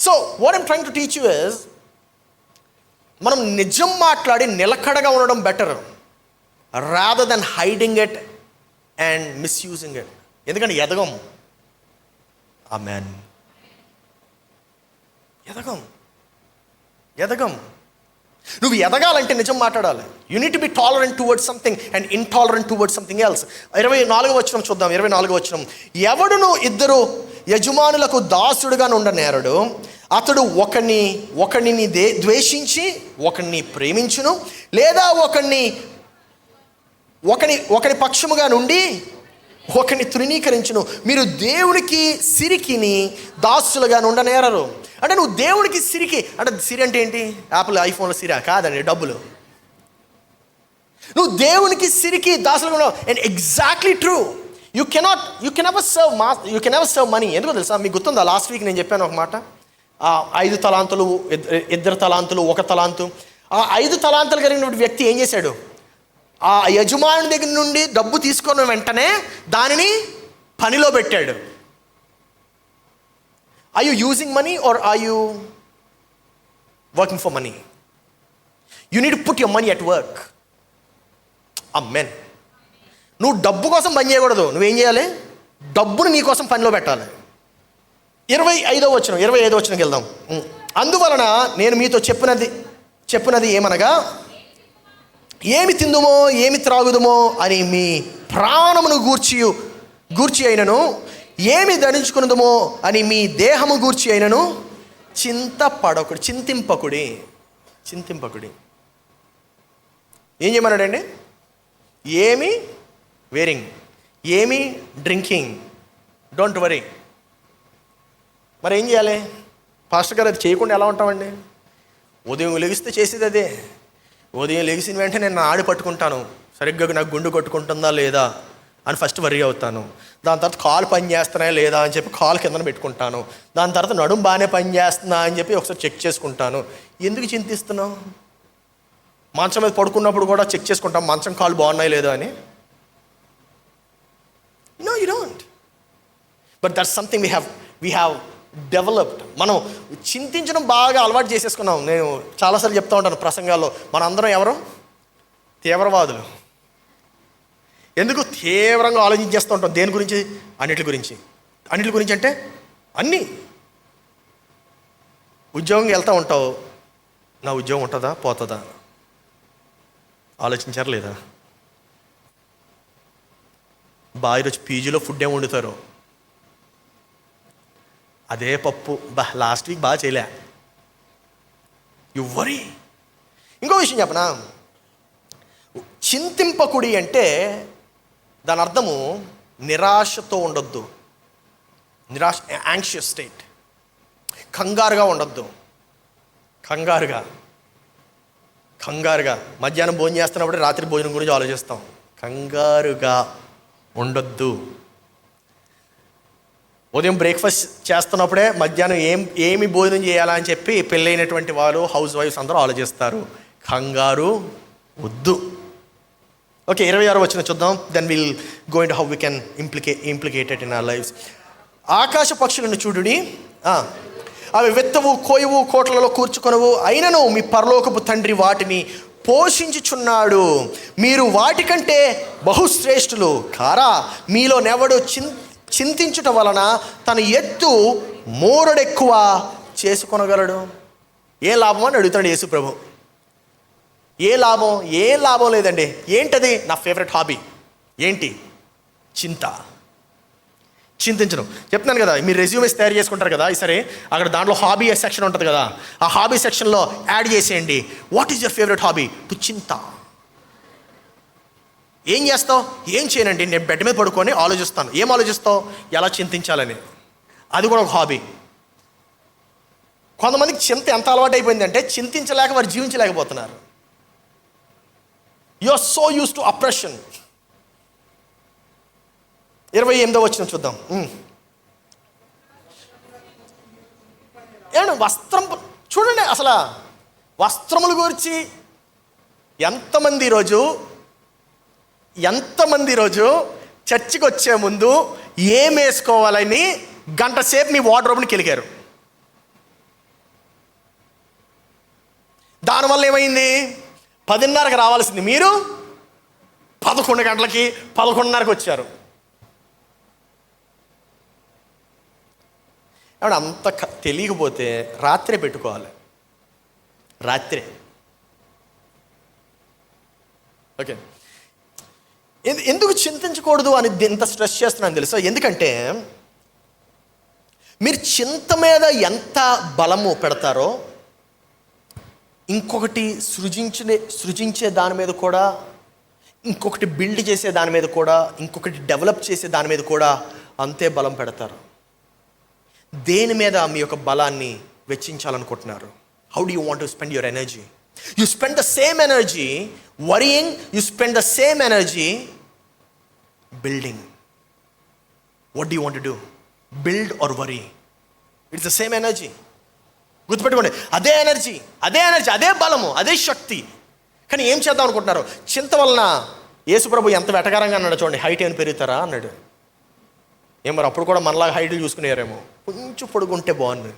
So what I'm trying to teach you is, మనం నిజం మాట్లాడి నిలకడగా ఉండడం better rather than hiding it and misusing it. ఎందుకంటే ఎదగం. ఆమేన్. ఎదగం. నువ్వు ఎదగాలంటే నిజం మాట్లాడాలి. You need to be tolerant towards something and intolerant towards something else. 24వ వచనం చూద్దాం. 24వ వచనం, ఎవడును ఇద్దరు యజమానులకు దాసుడుగా నుండనేరడు, అతడు ఒకడిని ద్వేషించి ఒకడిని ప్రేమించును, లేదా ఒకని పక్షముగా నుండి ఒకరిని తృణీకరించును. మీరు దేవునికి సిరికిని దాసులుగా ఉండనేరరు. అంటే నువ్వు దేవునికి సిరికి, అంటే సిరి అంటే ఏంటి, యాపిల్ ఐఫోన్లో సిరా కాదండి, డబ్బులు. నువ్వు దేవునికి సిరికి దాసులుగా ఉన్నావు. And exactly true. You can ever serve money. ఎందుకో తెలుసా, మీకు గుర్తుందా లాస్ట్ వీక్ నేను చెప్పాను ఒక మాట, 5 తలాంతులు, 2 తలాంతులు, 1 తలాంతు. ఆ 5 తలాంతులు కలిగిన వ్యక్తి ఏం చేశాడు, ఆ యజమాని దగ్గర నుండి డబ్బు తీసుకున్న వెంటనే దానిని పనిలో పెట్టాడు. Are you using money or are you working for money? You need to put your money at work. ఆమేన్. నువ్వు డబ్బు కోసం పని చేయకూడదు. నువ్వేం చేయాలి, డబ్బును నీ కోసం పనిలో పెట్టాలి. 25వ వచనంకి వెళ్దాం. అందువలన నేను మీతో చెప్పినది ఏమనగా, ఏమి తిందుమో ఏమి త్రాగుదుమో అని మీ ప్రాణమును గూర్చి అయినను, ఏమి ధరించుకున్నదుమో అని మీ దేహము గూర్చి అయినను చింతింపకుడి. ఏం చేయమన్నాడండి? ఏమి వేరింగ్, ఏమి డ్రింకింగ్, డోంట్ వరీ. మరి ఏం చేయాలి పాస్టర్ గారు? అది చేయకుండా ఎలా ఉంటామండి? ఉదయం లెగిస్తే చేసేది అదే. ఉదయం లెగిసిన వెంటనే నేను ఆడి పట్టుకుంటాను, సరిగ్గా నాకు గుండు కొట్టుకుంటుందా లేదా అని ఫస్ట్ వరీ అవుతాను. దాని తర్వాత కాలు పని చేస్తున్నాయా లేదా అని చెప్పి కాలు కిందన పెట్టుకుంటాను. దాని తర్వాత నడుము బాగానే పని చేస్తుందా అని చెప్పి ఒకసారి చెక్ చేసుకుంటాను. ఎందుకు చింతిస్తున్నావు? మంచం మీద పడుకున్నప్పుడు కూడా చెక్ చేసుకుంటాం, మంచం కాలు బాగున్నాయి లేదా అని. No, you don't. But that's something we have developed. మనం చింతించడం బాగా అలవాటు చేసేసుకున్నాం. నేను చాలాసార్లు చెప్తూ ఉంటాను ప్రసంగాల్లో, మన అందరం ఎవరు? తీవ్రవాదులు. ఎందుకు? తీవ్రంగా ఆలోచించేస్తూ ఉంటాం. దేని గురించి? అన్నిటి గురించి. అన్నిటి గురించి అంటే అన్నీ. ఉద్యోగం వెళ్తూ ఉంటావు, నా ఉద్యోగం ఉంటుందా పోతుందా ఆలోచించారు లేదా? బాగా ఈరోజు పీజీలో ఫుడ్ ఏమి వండుతారు? అదే పప్పు, లాస్ట్ వీక్ బాగా చేయలే. ఎవ్వరి. ఇంకో విషయం చెప్పనా? చింతింపకుడి అంటే దాని అర్థము నిరాశతో ఉండొద్దు. నిరాశ, యాంగ్షియస్ స్టేట్. కంగారుగా ఉండొద్దు. కంగారుగా మధ్యాహ్నం భోజనం చేస్తున్నప్పుడు రాత్రి భోజనం గురించి ఆలోచిస్తాం. కంగారుగా ఉండొద్దు. ఉదయం బ్రేక్ఫాస్ట్ చేస్తున్నప్పుడే మధ్యాహ్నం ఏమి భోజనం చేయాలా అని చెప్పి పెళ్ళైనటువంటి వాళ్ళు, హౌస్ వైఫ్స్ అందరూ ఆలోచిస్తారు. కంగారు వద్దు. ఓకే, 26 వచనం చూద్దాం. Then will go into how we can implicated in our lives. ఆకాశ పక్షులను చూడుడి, అవి విత్తవు, కోయవు, కోట్లలో కూర్చుకొనవు, అయినను మీ పరలోకపు తండ్రి వాటిని పోషించుచున్నాడు. మీరు వాటికంటే బహుశ్రేష్ఠులు కారా? మీలో నెవడు చింతించుట వలన తన ఎత్తు మోరడెక్కువ చేసుకొనగలడు. ఏ లాభం అని అడుగుతాడు యేసు ప్రభు. ఏ లాభం? ఏం లాభం లేదండి. ఏంటది? నా ఫేవరెట్ హాబీ ఏంటి? చింతించడం. చెప్తున్నాను కదా, మీరు రెజ్యూమేస్ తయారు చేసుకుంటారు కదా, సరే అక్కడ దాంట్లో హాబీ సెక్షన్ ఉంటుంది కదా, ఆ హాబీ సెక్షన్లో యాడ్ చేసేయండి, what is your favourite hobby? To చింత. ఏం చేస్తావు? ఏం చేయనండి, నేను బెడ్ మీద పడుకొని ఆలోచిస్తాను. ఏం ఆలోచిస్తావు? ఎలా చింతించాలని. అది కూడా ఒక హాబీ. కొంతమందికి చింత ఎంత అలవాటు అయిపోయిందంటే చింతించలేక వారు జీవించలేకపోతున్నారు. You are so used to oppression. 28వ వచనం చూద్దాం. ఏమండి వస్త్రం చూడండి, అసలు వస్త్రముల గురించి ఎంతమంది ఈరోజు చర్చికి వచ్చే ముందు ఏం వేసుకోవాలని గంట సేపు మీ వార్డ్రోబ్ని కెలికారు. దానివల్ల ఏమైంది? 10:30కి రావాల్సింది మీరు 11 గంటలకి 11:30కి వచ్చారు. ఏమంటే అంత తెలియకపోతే రాత్రే పెట్టుకోవాలి. రాత్రే. ఓకే, ఎందుకు చింతించకూడదు అని ఎంత స్ట్రెస్ చేస్తున్నాను తెలుసా? ఎందుకంటే మీరు చింత మీద ఎంత బలము పెడతారో ఇంకొకటి సృజించే దాని మీద కూడా, ఇంకొకటి బిల్డ్ చేసే దాని మీద కూడా, ఇంకొకటి డెవలప్ చేసే దాని మీద కూడా అంతే బలం పెడతారు. దేని మీద మీ యొక్క బలాన్ని వెచ్చించాలనుకుంటున్నారు? How do you want to spend your energy? You spend the same energy worrying, you spend the same energy building. What do you want to do? Build or worry? It's the same energy. గుర్తుపెట్టుకోండి, అదే energy, అదే బలము, అదే శక్తి. కానీ ఏం చేద్దాం అనుకుంటున్నారు? చింత వలన యేసుప్రభు ఎంత వెటకారంగా అన్నాడు చూడండి, హైట్ ఏమైనా పెరుగుతారా అన్నాడు. మరి అప్పుడు కూడా మనలాగా హైట్లు చూసుకునేవారేమో, కొంచెం పొడుగుంటే బాగుంది,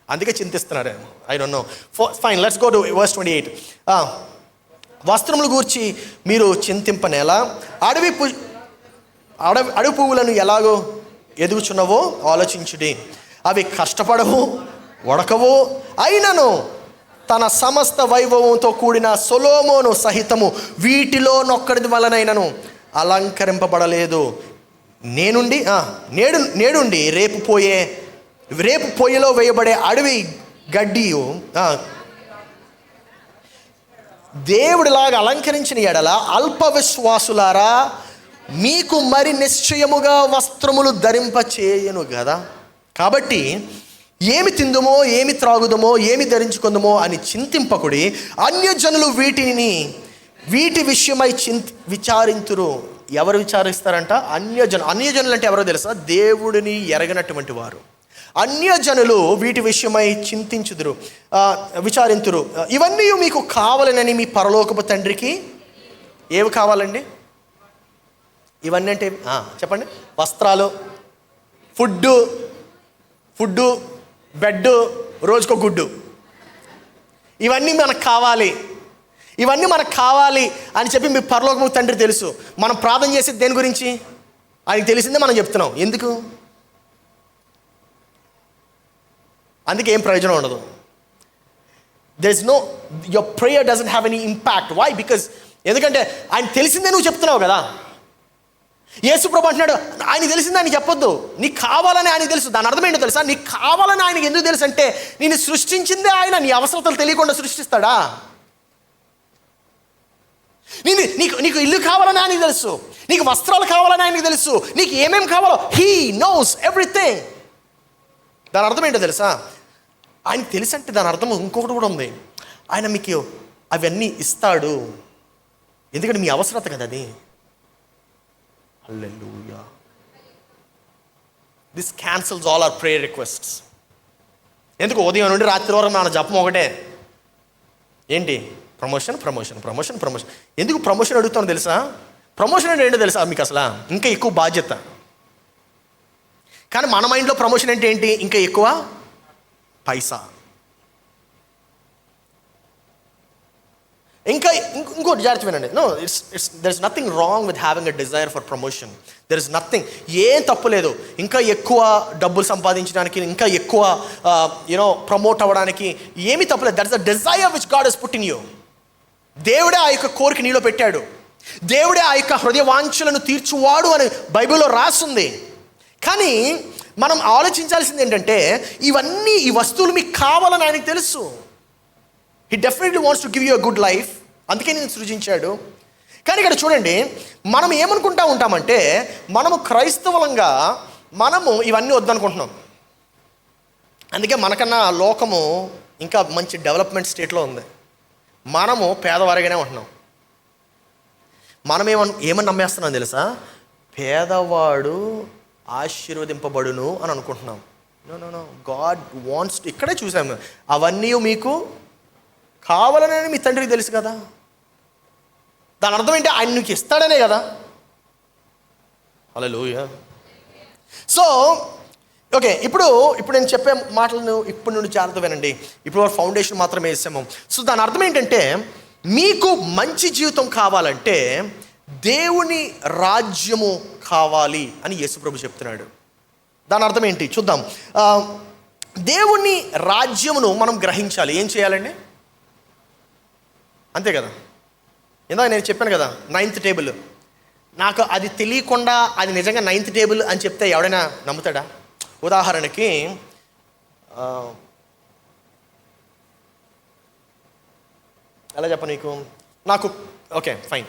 అందుకే చింతిస్తున్నారేమో. I don't know. Fine, let's go to verse 28. వస్త్రములు గూర్చి మీరు చింతింపనేలా? అడవి పువ్వులను ఎలాగో ఎదుగుచున్నవో ఆలోచించుడి. అవి కష్టపడవు, వడకవు, అయినను తన సమస్త వైభవంతో కూడిన సొలొమోను సహితము వీటిలో నొక్కడి వలనైనను అలంకరింపబడలేదు. నేడుండి రేపు పొయ్యిలో వేయబడే అడవి గడ్డియు దేవుడిలాగా అలంకరించిన ఎడల అల్ప విశ్వాసులారా మీకు మరి నిశ్చయముగా వస్త్రములు ధరింప చేయను కదా. కాబట్టి ఏమి తిందుమో, ఏమి త్రాగుదమో, ఏమి ధరించుకుందమో అని చింతింపకుడి. అన్యజనులు వీటి విషయమై విచారింతురు. ఎవరు విచారిస్తారంట? అన్యజనులు అంటే ఎవరో తెలుసా? దేవుడిని ఎరగనటువంటి వారు. అన్యజనులు వీటి విషయమై చింతించుదురు, విచారింతురు. ఇవన్నీ మీకు కావాలనని మీ పరలోకపు తండ్రికి ఏవి కావాలండి? ఇవన్నీ అంటే చెప్పండి. వస్త్రాలు, ఫుడ్డు, బెడ్, రోజుకో గుడ్డు, ఇవన్నీ మనకు కావాలి. ఇవన్నీ మనకు కావాలి అని చెప్పి మీ పరలోకము తండ్రి తెలుసు. మనం ప్రార్థన చేసేది దేని గురించి? ఆయనకి తెలిసిందే మనం చెప్తున్నాం. ఎందుకు? అందుకే ఏం ప్రయోజనం ఉండదు. Your prayer doesn't have any impact. Why? ఎందుకంటే ఆయన తెలిసిందే నువ్వు చెప్తున్నావు కదా. యేసుప్రభు అంటున్నాడు, ఆయన తెలిసిందే ఆయన చెప్పొద్దు, నీకు కావాలని ఆయనకు తెలుసు. దాని అర్థం ఏంటో తెలుసా? నీకు కావాలని ఆయనకి ఎందుకు తెలుసు అంటే, నేను సృష్టించిందే ఆయన. నీ అవసరతలు తెలియకుండా సృష్టిస్తాడా? నీకు ఇల్లు కావాలని ఆయనకు తెలుసు, నీకు వస్త్రాలు కావాలని ఆయనకు తెలుసు, నీకు ఏమేమి కావాలో హీ నోస్ ఎవ్రీథింగ్. దాని అర్థం ఏంటో తెలుసా? ఆయనకు తెలుసు అంటే దాని అర్థం ఇంకొకటి కూడా ఉంది. ఆయన మీకు అవన్నీ ఇస్తాడు, ఎందుకంటే మీ అవసరత కదా అది. హల్లెలూయా. This cancels all our prayer requests. ఎందుకు? ఉదయం నుండి రాత్రి వరకు మన జపం ఒకటే ఏంటి? ప్రమోషన్. ఎందుకు ప్రమోషన్ అడుగుతాను తెలుసా? ప్రమోషన్ అంటే ఏంటో తెలుసా మీకు? అసలు ఇంకా ఎక్కువ బాధ్యత. కానీ మన మైండ్లో ప్రమోషన్ అంటే ఏంటి? ఇంకా ఎక్కువ పైసా. ఇంకోటి జాగ్రత్త వినండి. There is nothing wrong with having a desire for promotion. There is nothing, ఏం తప్పు లేదు. ఇంకా ఎక్కువ డబ్బులు సంపాదించడానికి, ఇంకా ఎక్కువ ప్రమోట్ అవ్వడానికి ఏమీ తప్పులేదు. That is a desire which God has put in you. దేవుడే ఆ యొక్క కోరిక నీలో పెట్టాడు. దేవుడే ఆ యొక్క హృదయ వాంఛలను తీర్చువాడు అని బైబిల్లో రాస్తుంది. కానీ మనం ఆలోచించాల్సింది ఏంటంటే, ఈ వస్తువులు మీకు కావాలని ఆయనకు తెలుసు. He definitely wants to give you a good life. అందుకే నేను సృజించాడు. కానీ ఇక్కడ చూడండి, మనం ఏమనుకుంటా ఉంటామంటే, మనము క్రైస్తవులంగా మనము ఇవన్నీ వద్దనుకుంటున్నాం. అందుకే మనకన్నా లోకము ఇంకా మంచి డెవలప్మెంట్ స్టేట్లో ఉంది. మనము పేదవారిగానే ఉంటున్నాం. మనం ఏమని నమ్మేస్తున్నాం తెలుసా? పేదవాడు ఆశీర్వదింపబడును అని అనుకుంటున్నాం. No, God wants. ఇక్కడే చూసాము, అవన్నీ మీకు కావాలని మీ తండ్రికి తెలుసు కదా. దాని అర్థం ఏంటి? ఆయన నీకు ఇస్తాడనే కదా. హల్లెలూయా. సో ఓకే, ఇప్పుడు నేను చెప్పే మాటలను ఇప్పుడు నుండి జాగ్రత్త వినండి. ఇప్పుడు ఫౌండేషన్ మాత్రమే వేసాము. సో దాని అర్థం ఏంటంటే, మీకు మంచి జీవితం కావాలంటే దేవుని రాజ్యము కావాలి అని యేసుప్రభు చెప్తున్నాడు. దాని అర్థం ఏంటి చూద్దాం. దేవుని రాజ్యమును మనం గ్రహించాలి. ఏం చేయాలండి? అంతే కదా. ఇందాక నేను చెప్పాను కదా, 9th టేబుల్. నాకు అది తెలియకుండా అది నిజంగా 9th టేబుల్ అని చెప్తే ఎవడైనా నమ్ముతాడా? ఉదాహరణకి ఎలా చెప్పను నీకు? నాకు ఓకే ఫైన్,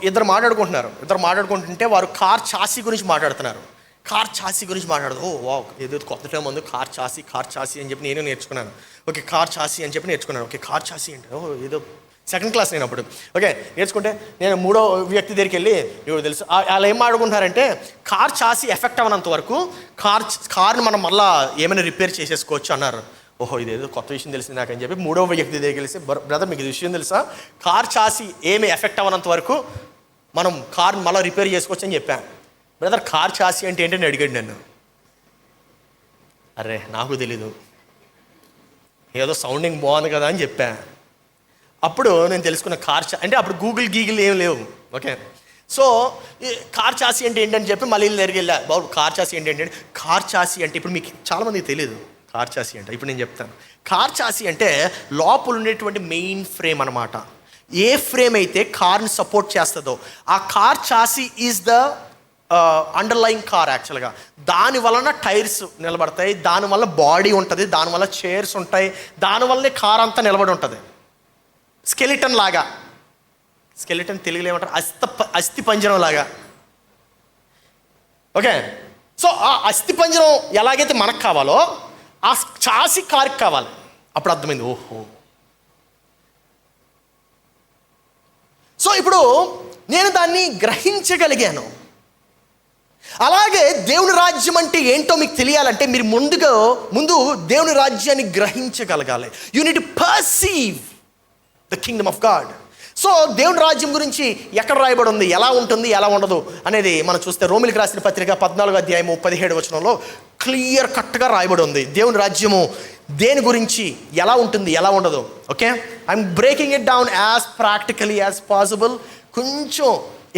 ఇద్దరు మాట్లాడుకుంటుంటే వారు కార్ చాసీ గురించి మాట్లాడుతున్నారు. ఓ వావ్, ఏదో కొత్త టైం ఉంది, కార్ చాసీ అని చెప్పి నేను నేర్చుకున్నాను. ఓకే, కార్ చాసీ అని చెప్పి నేర్చుకున్నాను. ఓకే, కార్ చాసీ అంటే ఏదో 2nd క్లాస్ నేను అప్పుడు. ఓకే, నేర్చుకుంటే నేను 3వ వ్యక్తి దగ్గరికి వెళ్ళి, ఇప్పుడు తెలుసు వాళ్ళు ఏం మాట్లాడుకుంటారంటే, కార్ చాసీ ఎఫెక్ట్ అవ్వనంత వరకు కార్ని మనం మళ్ళీ ఏమైనా రిపేర్ చేసేసుకోవచ్చు అన్నారు. ఓహో, ఇదేదో కొత్త విషయం తెలిసింది నాకు అని చెప్పి 3వ వ్యక్తి దగ్గరికి వెళ్ళి, బ్రదర్ మీకు ఇది విషయం తెలుసా? కార్ చాసీ ఏమి ఎఫెక్ట్ అవ్వనంత వరకు మనం కార్ని మళ్ళీ రిపేర్ చేసుకోవచ్చు అని చెప్పాను. బ్రదర్, కార్ చాసీ అంటే ఏంటని అడిగాడు నన్ను. అరే నాకు తెలీదు, ఏదో సౌండింగ్ బాగుంది కదా అని చెప్పా. అప్పుడు నేను తెలుసుకున్న అంటే అప్పుడు గూగుల్ ఏం లేవు. ఓకే, సో కార్ చాసీ అంటే ఏంటని చెప్పి మళ్ళీ దగ్గరికి వెళ్ళా. బాబు కార్ చాసీ ఏంటంటే, కార్ చాసీ అంటే ఇప్పుడు మీకు చాలామందికి తెలియదు కార్ చాసీ అంటే. ఇప్పుడు నేను చెప్తాను. కార్ చాసీ అంటే లోపల ఉండేటువంటి మెయిన్ ఫ్రేమ్ అనమాట. ఏ ఫ్రేమ్ అయితే కార్ని సపోర్ట్ చేస్తుందో ఆ car chassis is the underline car. యాక్చువల్గా దాని వలన టైర్స్ నిలబడతాయి, దానివల్ల బాడీ ఉంటుంది, దానివల్ల చైర్స్ ఉంటాయి, దానివల్లనే కార్ అంతా నిలబడి ఉంటుంది. స్కెలిటన్ తెలుగులో ఏమంటారు? అస్థి పంజరం లాగా. ఓకే, సో ఆ అస్థిపంజరం ఎలాగైతే మనకు కావాలో ఆ చాసి కారుకి కావాలి. అప్పుడు అర్థమైంది, ఓహో. సో ఇప్పుడు నేను దాన్ని గ్రహించగలిగాను. అలాగే దేవుని రాజ్యం అంటే ఏంటో మీకు తెలియాలంటే మీరు ముందు దేవుని రాజ్యాన్ని గ్రహించగలగాలి. You need to perceive the kingdom of God. So దేవుని రాజ్యం గురించి ఎక్కడ రాయబడి ఉంది, ఎలా ఉంటుంది, ఎలా ఉండదు అనేది మనం చూస్తే రోమిలికి రాసిన పత్రిక 14వ అధ్యాయము 17వ వచనంలో క్లియర్ కట్గా రాయబడి ఉంది దేవుని రాజ్యము దేని గురించి, ఎలా ఉంటుంది, ఎలా ఉండదు. Okay, I'm breaking it down as practically as possible. కొంచెం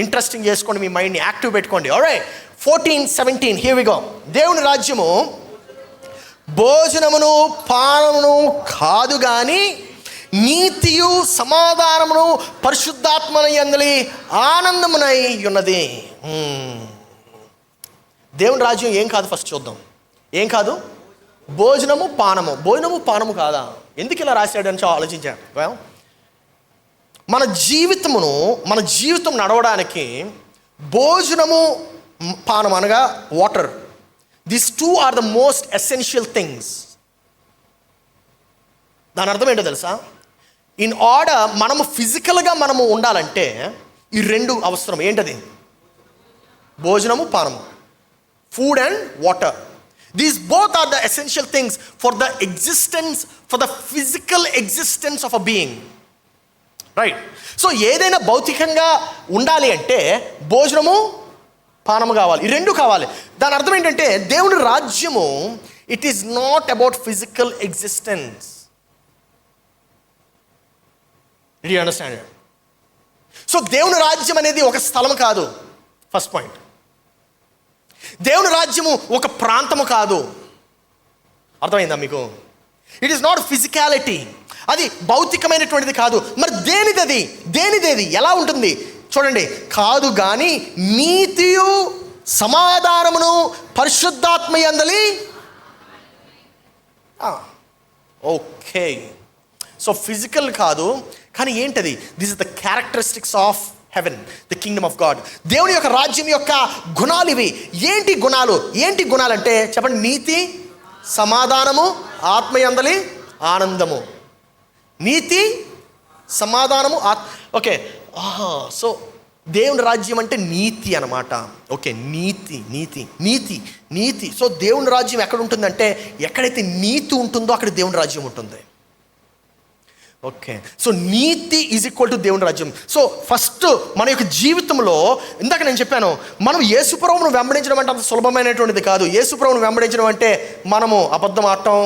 ఇంట్రెస్టింగ్ చేసుకోండి, మీ మైండ్ని యాక్టివ్ పెట్టుకోండి. Alright, 14:17 here we go. దేవుని రాజ్యము భోజనమును పానమును కాదు కానీ నీతియు సమాధానమును పరిశుద్ధాత్మన యందలి ఆనందమునై ఉన్నది. దేవుని రాజ్యం ఏం కాదు, ఫస్ట్ చూద్దాం. ఏం కాదు? భోజనము పానము. భోజనము పానము కాదా? ఎందుకు ఇలా రాశాడు అని ఆలోచించాను. మన జీవితం నడవడానికి భోజనము పానం అనగా water, these two are the most essential things. దాని అర్థం ఏంటో తెలుసా? ఇన్ ఆర్డర్ మనము ఫిజికల్గా మనము ఉండాలంటే ఈ రెండు అవసరం. ఏంటది? భోజనము పానము, food and water. These both are the essential things for the existence, for the physical existence of a being. Right? So ఏదైనా భౌతికంగా ఉండాలి అంటే భోజనము పానము కావాలి, ఈ రెండు కావాలి. దాని అర్థం ఏంటంటే దేవుని రాజ్యము it is not about physical existence. Did you understand it? So దేవుని రాజ్యం అనేది ఒక స్థలం కాదు. First point. దేవుని రాజ్యము ఒక ప్రాంతము కాదు. అర్థమైందా మీకు? It is not physicality. అది భౌతికమైనటువంటిది కాదు. మరి దేనిది ఎలా ఉంటుంది చూడండి. కాదు కానీ నీతియు సమాధానమును పరిశుద్ధాత్మ యందలి. ఓకే, సో ఫిజికల్ కాదు కానీ ఏంటది? This is the characteristics of haven, the kingdom of God. దేవుని యొక్క రాజ్యం యొక్క గుణాలు ఇవి. ఏంటి గుణాలు అంటే చెప్పండి. నీతి, సమాధానము, ఆత్మయందలి ఆనందము. నీతి, సమాధానము, ఓకే. సో దేవుని రాజ్యం అంటే నీతి అన్నమాట. ఓకే, నీతి. సో దేవుని రాజ్యం ఎక్కడ ఉంటుందంటే ఎక్కడైతే నీతి ఉంటుందో అక్కడ దేవుని రాజ్యం ఉంటుంది. Okay, so NITI is equal to దేవుని రాజ్యం. సో ఫస్ట్ మన యొక్క జీవితంలో ఇందాక నేను చెప్పాను, మనం యేసుప్రభువును వెంబడించడం అంటే అంత సులభమైనటువంటిది కాదు. యేసుప్రభువును వెంబడించడం అంటే మనము అబద్ధం ఆడటం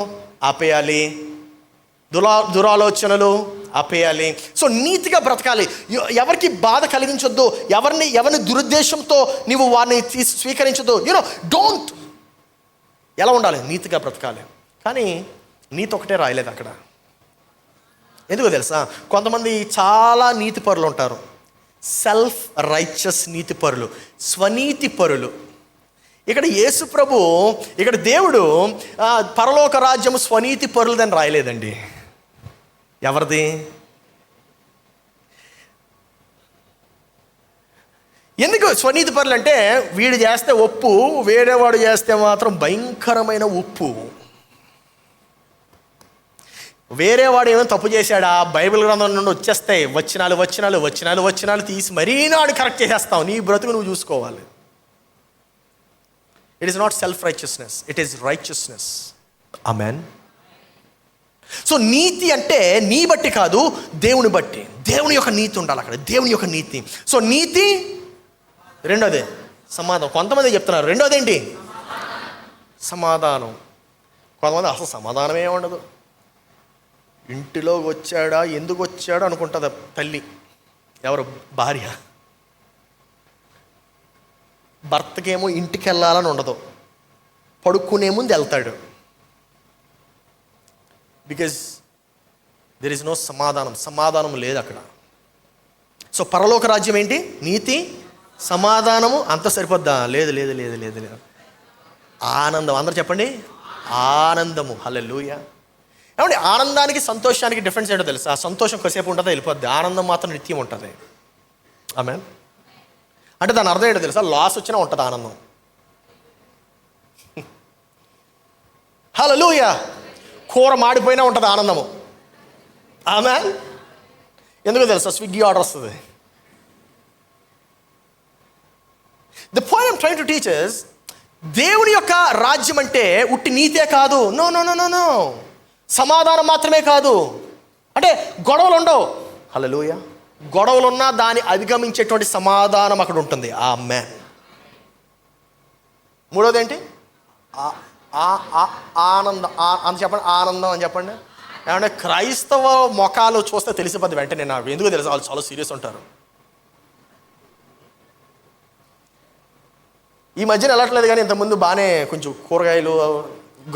ఆపేయాలి, దురాలోచనలు ఆపేయాలి. సో నీతిగా బ్రతకాలి. ఎవరికి బాధ కలిగించొద్దు, ఎవరిని దురుద్దేశంతో నీవు వారిని స్వీకరించొద్దు. డోంట్. ఎలా ఉండాలి? నీతిగా బ్రతకాలి. కానీ నీతి ఒకటే రాయలేదు అక్కడ. ఎందుకో తెలుసా? కొంతమంది చాలా నీతిపరులు ఉంటారు, సెల్ఫ్ రైచస్ నీతిపరులు, స్వనీతి పరులు. ఇక్కడ యేసు ప్రభు, ఇక్కడ దేవుడు పరలోక రాజ్యము స్వనీతి పరులదని రాయలేదండి. ఎవరిది? ఎందుకు స్వనీతి పరులు అంటే వీడు చేస్తే ఒప్పు, వేరేవాడు చేస్తే మాత్రం భయంకరమైన ఉప్పు. వేరేవాడు ఏమైనా తప్పు చేశాడా, బైబిల్ గ్రంథం నుండి వచ్చేస్తాయి వచనాలు తీసి మరీ నాడు కరెక్ట్ చేసేస్తావు. నీ బ్రతుకు నువ్వు చూసుకోవాలి. It is not self righteousness, it is righteousness. Amen. So నీతి అంటే నీ బట్టి కాదు, దేవుని బట్టి. దేవుని యొక్క నీతి ఉండాలి అక్కడ, దేవుని యొక్క నీతి. సో నీతి. రెండోదే సమాధానం. కొంతమంది చెప్తున్నారు రెండోది ఏంటి? సమాధానం. కొంతమంది అసలు సమాధానమే ఉండదు. ఇంటిలోకి వచ్చాడా, ఎందుకు వచ్చాడు అనుకుంటుంది తల్లి, ఎవరు? భార్య. భర్తకేమో ఇంటికి వెళ్ళాలని ఉండదు, పడుకునే ముందు వెళ్తాడు. బికాజ్ దెర్ ఇస్ నో సమాధానం లేదు అక్కడ. సో పరలోక రాజ్యం ఏంటి? నీతి, సమాధానము. అంత సరిపోద్దా? లేదు. ఆనందం. అందరూ చెప్పండి, ఆనందము. హల్లెలూయా. ఏమండి, ఆనందానికి సంతోషానికి డిఫరెన్స్ ఏంటో తెలుసా? సంతోషం కొద్దిసేపు ఉంటుందా, వెళ్ళిపోద్ది. ఆనందం మాత్రం నిత్యం ఉంటుంది. ఆమెన్. అంటే దాని అర్థం ఏంటో తెలుసా? లాస్ వచ్చినా ఉంటుంది ఆనందం. హల్లెలూయా. కూర మాడిపోయినా ఉంటుంది ఆనందము. ఆమేన్. ఎందుకో తెలుసా? స్విగ్గీ ఆర్డర్ వస్తుంది. The point I'm trying to teach is, దేవుని యొక్క రాజ్యం అంటే ఉట్టి నీతే కాదు. No no no no no. సమాధానం మాత్రమే కాదు. అంటే గొడవలు ఉండవు. హల్లెలూయా. గొడవలున్నా దాన్ని అధిగమించేటువంటి సమాధానం అక్కడ ఉంటుంది. ఆమేన్. మూడోది ఏంటి? ఆనందం. అని చెప్పండి. ఆనందం అని చెప్పండి. ఏమంటే క్రైస్తవ మొఖాలు చూస్తే తెలిసిపోద్ది వెంటనే నాకు. ఎందుకు తెలుసు? వాళ్ళు చాలా సీరియస్ ఉంటారు. ఈ మధ్యన వెళ్ళట్లేదు కానీ ఇంతకుముందు బాగానే కొంచెం కూరగాయలు,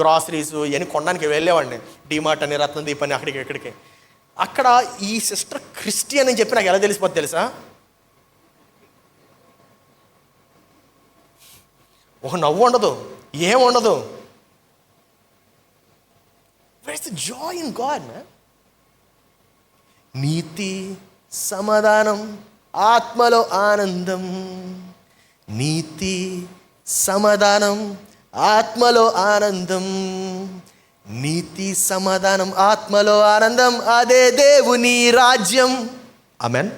గ్రాసరీస్ ఇవన్నీ కొనడానికి వెళ్ళేవాడిని. డిమార్ట్ అని, రత్నదీప్ అని, అక్కడికి ఇక్కడికి. అక్కడ ఈ సిస్టర్ క్రిస్టియన్ అని చెప్పి నాకు ఎలా తెలిసిపోద్ది తెలుసా? ఒక నవ్వు ఉండదు, ఏం ఉండదు. Where is the joy in God, man? నీతి, సమాధానం, ఆత్మలో ఆనందం. నీతి, సమాధానం, ఆత్మలో ఆనందం. నీతి, సమాధానం, ఆత్మలో ఆనందం. అదే దేవుని రాజ్యం. ఆమేన్.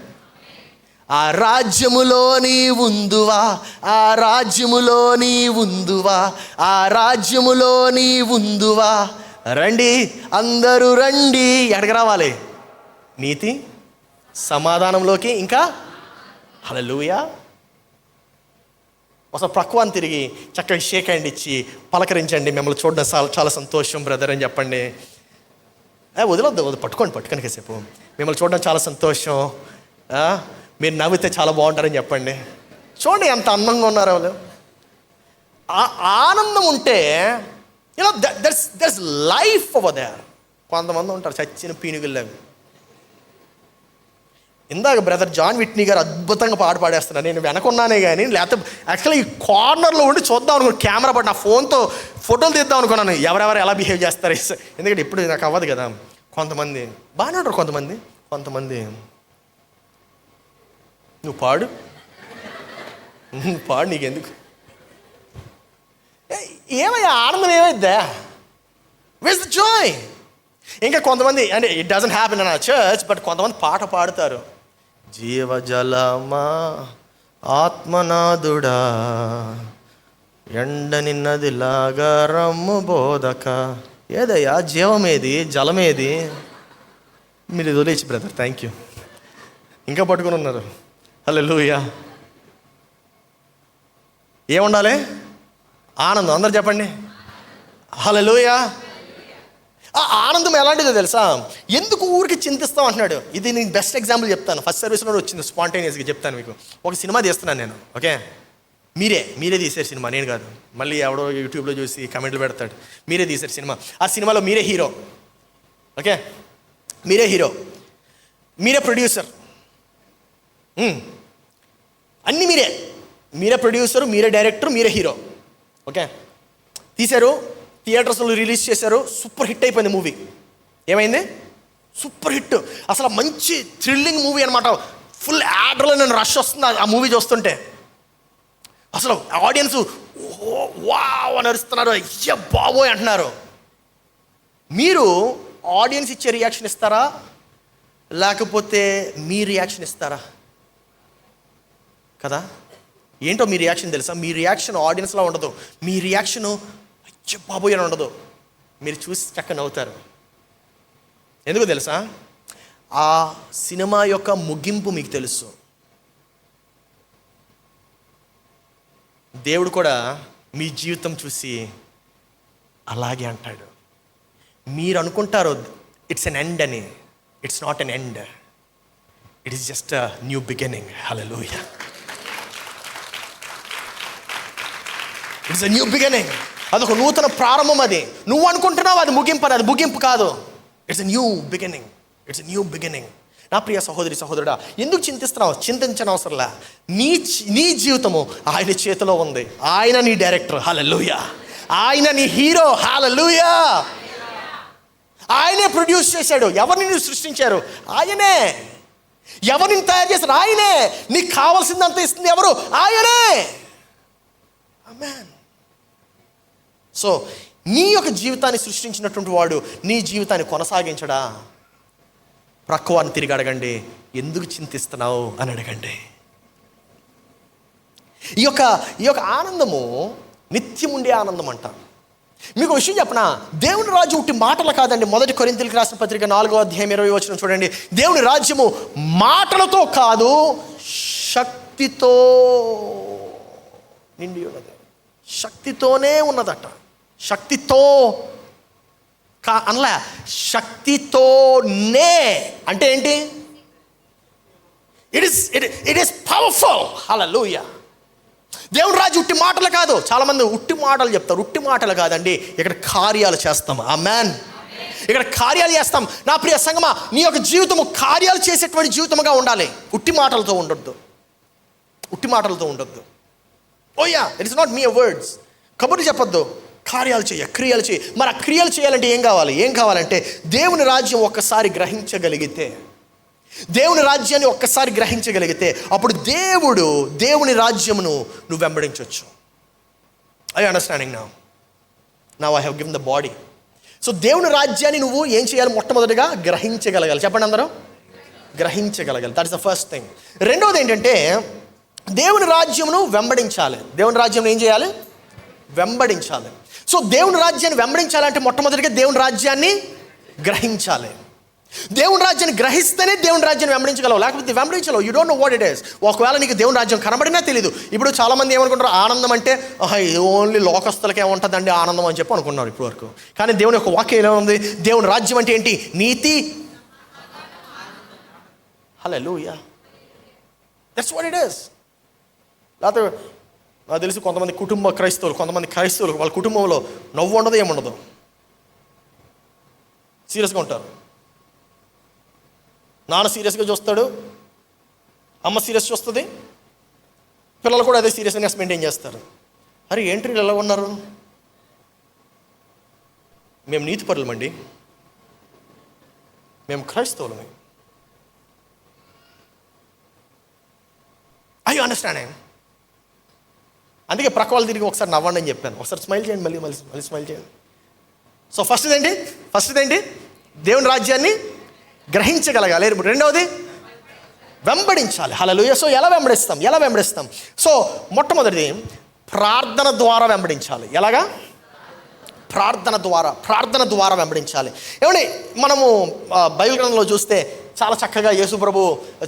ఆ రాజ్యములో నీ ఉందువా, ఆ రాజ్యములో నీ ఉందువా, ఆ రాజ్యములో నీ ఉందువా. రండి అందరూ రండి. ఎక్కడికి రావాలి? నీతి సమాధానంలోకి. ఇంకా హల్లెలూయా. ఒకసారి ప్రక్కవాన్ని తిరిగి చక్కగా షేక్ హ్యాండ్ ఇచ్చి పలకరించండి. మిమ్మల్ని చూడడం చాలా సంతోషం బ్రదర్ అని చెప్పండి. వదిలొద్దు, పట్టుకోండి కాసేపు. మిమ్మల్ని చూడడం చాలా సంతోషం, మీరు నవ్వితే చాలా బాగుంటారని చెప్పండి. చూడండి ఎంత అందంగా ఉన్నారు వాళ్ళు. ఆనందం ఉంటే దర్స్ లైఫ్ ఓవర్ దేర్. కొంతమంది ఉంటారు చచ్చిన పీనుగుల్లాగా. ఇందాక బ్రదర్ జాన్ విట్నీ గారు అద్భుతంగా పాట పాడేస్తున్నారు. నేను వెనకున్నానే కానీ, లేకపోతే యాక్చువల్లీ ఈ కార్నర్లో ఉండి చూద్దాం అనుకున్నాను. కెమెరా పట్టి నా ఫోన్తో ఫోటోలు తీద్దాం అనుకున్నాను, ఎవరెవరు ఎలా బిహేవ్ చేస్తారు. ఎందుకంటే ఇప్పుడు నాకు అవ్వదు కదా. కొంతమంది బాగానే ఉంటారు, కొంతమంది నువ్వు పాడు నీకెందుకు? ఏమయ్యా ఆనందం ఏమైద్దా? Where is the joy? ఇంకా కొంతమంది, అంటే it doesn't happen in our church, but కొంతమంది పాట పాడుతారు. జీవజలమా ఆత్మనాథుడా ఎండని నదిలాగా రమ్ము బోధక. ఏదయ్యా జీవమేది, జలమేది? మీరు ఇది వదిలేసి బ్రదర్, థ్యాంక్ యూ. ఇంకా పట్టుకుని ఉన్నారు. హల్లెలూయా. ఏముండాలి? ఆనందం. అందరు చెప్పండి హల్లెలూయా. ఆ ఆనందం ఎలాంటిదో తెలుసా? ఎందుకు ఊరికి చింతిస్తాం అంటున్నాడు. ఇది నేను బెస్ట్ ఎగ్జాంపుల్ చెప్తాను. ఫస్ట్ సర్వీస్లో వచ్చింది, స్పాంటేనియస్గా చెప్తాను మీకు. ఒక సినిమా తీస్తున్నాను నేను, ఓకే? మీరే తీసారు సినిమా, నేను కాదు. మళ్ళీ ఎవడో యూట్యూబ్లో చూసి కమెంట్లు పెడతాడు. మీరే తీసారు సినిమా. ఆ సినిమాలో మీరే హీరో, ఓకే? మీరే హీరో, మీరే ప్రొడ్యూసర్, అన్నీ మీరే ప్రొడ్యూసరు, మీరే డైరెక్టర్, మీరే హీరో, ఓకే? తీశారు, థియేటర్స్లో రిలీజ్ చేశారు. సూపర్ హిట్ అయిపోయింది మూవీ. ఏమైంది? Super hit. అసలు మంచి థ్రిల్లింగ్ మూవీ అనమాట. ఫుల్ యాడ్రినలిన్ రష్ వస్తుంది ఆ మూవీ చూస్తుంటే. అసలు ఆడియన్స్ వావ్ అని అరుస్తున్నారు, అయ్య బాబోయ్ అంటున్నారు. మీరు ఆడియన్స్ ఇచ్చే రియాక్షన్ ఇస్తారా, లేకపోతే మీ రియాక్షన్ ఇస్తారా? కదా, ఏంటో మీ రియాక్షన్ తెలుసా? మీ రియాక్షన్ ఆడియన్స్లో ఉండదు. మీ రియాక్షను అయ్య బాబోయ్ అని ఉండదు. మీరు చూసి చక్కగా నవ్వుతారు. ఎందుకు తెలుసా? ఆ సినిమా యొక్క ముగింపు మీకు తెలుసు. దేవుడు కూడా మీ జీవితం చూసి అలాగే అంటాడు. మీరు అనుకుంటారు ఇట్స్ ఎన్ ఎండ్ అని. It's not an end, it is just a new beginning. Hallelujah. It's a new beginning. అదొక నూతన ప్రారంభం. అది నువ్వు అనుకుంటున్నావు అది ముగింపు, అది ముగింపు కాదు. It's a new beginning. It's a new beginning. నా ప్రియ సహోదరి సహోదరుడా, ఎందుకు చింతిస్తున్నావు? చింతించని అవసరంలా. నీ జీవితము ఆయన చేతిలో ఉంది. ఆయన నీ డైరెక్టర్. హల్లెలూయా. ఆయన నీ హీరో. హల్లెలూయా. ఆయనే ప్రొడ్యూస్ చేశాడు. ఎవరిని సృష్టించారు? ఆయనే. ఎవరిని తయారు చేశారు? ఆయనే. నీకు కావాల్సిందంతా ఇస్తుంది ఎవరు? ఆయనే. ఆమేన్. సో నీ యొక్క జీవితాన్ని సృష్టించినటువంటి వాడు నీ జీవితాన్ని కొనసాగించడా? ప్రక్కవాన్ని తిరిగి అడగండి, ఎందుకు చింతిస్తున్నావు అని అడగండి. ఈ యొక్క ఆనందము నిత్యం ఉండే ఆనందం అంట. మీకు విషయం చెప్పనా, దేవుని రాజ్యం ఉట్టి మాటలు కాదండి. 1 కొరింథీయులకు రాసిన పత్రిక 4వ అధ్యాయం 20వ వచనం చూడండి. దేవుని రాజ్యము మాటలతో కాదు, శక్తితో నిండి ఉన్నది. శక్తితోనే ఉన్నదట. శక్తితో అనలా, శక్తితోనే అంటే ఏంటి? It is powerful. హల్లెలూయా. దేవుని రాజ్యం ఉట్టి మాటలు కాదు. చాలామంది ఉట్టి మాటలు చెప్తారు. ఉట్టి మాటలు కాదండి, ఇక్కడ కార్యాలు చేస్తాం. ఆమేన్. ఇక్కడ కార్యాలు చేస్తాం. నా ప్రియ సంగమా, నీ యొక్క జీవితము కార్యాలు చేసేటువంటి జీవితముగా ఉండాలి. ఉట్టి మాటలతో ఉండొద్దు. ఉట్టి మాటలతో ఉండొద్దు. Oh yeah, it is not mere words. కబుర్లు చెప్పొద్దు, కార్యాలు చేయ, క్రియలు చేయి. మరి ఆ క్రియలు చేయాలంటే ఏం కావాలంటే దేవుని రాజ్యం ఒక్కసారి గ్రహించగలిగితే, దేవుని రాజ్యాన్ని ఒక్కసారి గ్రహించగలిగితే అప్పుడు దేవుని రాజ్యమును నువ్వు వెంబడించవచ్చు. I understanding now I have given the body. So దేవుని రాజ్యాన్ని నువ్వు ఏం చేయాలి? మొట్టమొదటిగా గ్రహించగలగాలి. చెప్పండి అందరూ, గ్రహించగలగాలి. That is the first thing. రెండవది ఏంటంటే దేవుని రాజ్యమును వెంబడించాలి. దేవుని రాజ్యం ఏం చేయాలి? వెంబడించాలి. సో దేవుని రాజ్యాన్ని వెంబడించాలంటే మొట్టమొదటిగా దేవుని రాజ్యాన్ని గ్రహించాలి. దేవుని రాజ్యాన్ని గ్రహిస్తేనే దేవుని రాజ్యాన్ని వెంబడించగలవు, లేకపోతే వెంబడించలేవు. You don't know what it is. ఒకవేళ నీకు దేవుని రాజ్యం కనబడినా తెలియదు. ఇప్పుడు చాలామంది ఏమనుకుంటారు, ఆనందం అంటే ఇది ఓన్లీ లోకస్తులకి ఏముంటుందండి ఆనందం అని చెప్పి అనుకున్నారు ఇప్పుడు వరకు. కానీ దేవుని యొక్క వాక్యం ఎలా ఉంది? దేవుని రాజ్యం అంటే ఏంటి? నీతి. హల్లెలూయా. That's what it is. లేకపోతే నాకు తెలిసి కొంతమంది కొంతమంది క్రైస్తవులు వాళ్ళ కుటుంబంలో నవ్వు ఉండదు, ఏముండదు, సీరియస్గా ఉంటారు. నాన్న సీరియస్గా చూస్తాడు, అమ్మ సీరియస్ చూస్తుంది, పిల్లలు కూడా అదే సీరియస్నెస్ మెయింటైన్ చేస్తారు. అరే ఏంటి ఎలా ఉన్నారు? మేము నీతిపరులమండి, మేము క్రైస్తవులమే. I you understand? అందుకే ప్రక్క వాళ్ళు తిరిగి ఒకసారి నవ్వండి అని చెప్పాను. ఒకసారి స్మైల్ చేయండి, మళ్ళీ స్మైల్ చేయండి. సో ఫస్ట్ ఏంటి? దేవుని రాజ్యాన్ని గ్రహించగలగాలి. రెండవది వెంబడించాలి. హల్లెలూయా. సో ఎలా వెంబడిస్తాం? సో మొట్టమొదటిది ప్రార్థన ద్వారా వెంబడించాలి. ఎలాగా? ప్రార్థన ద్వారా వెంబడించాలి. ఏమండి, మనము బైబిల్ గ్రంథంలో చూస్తే చాలా చక్కగా యేసు ప్రభు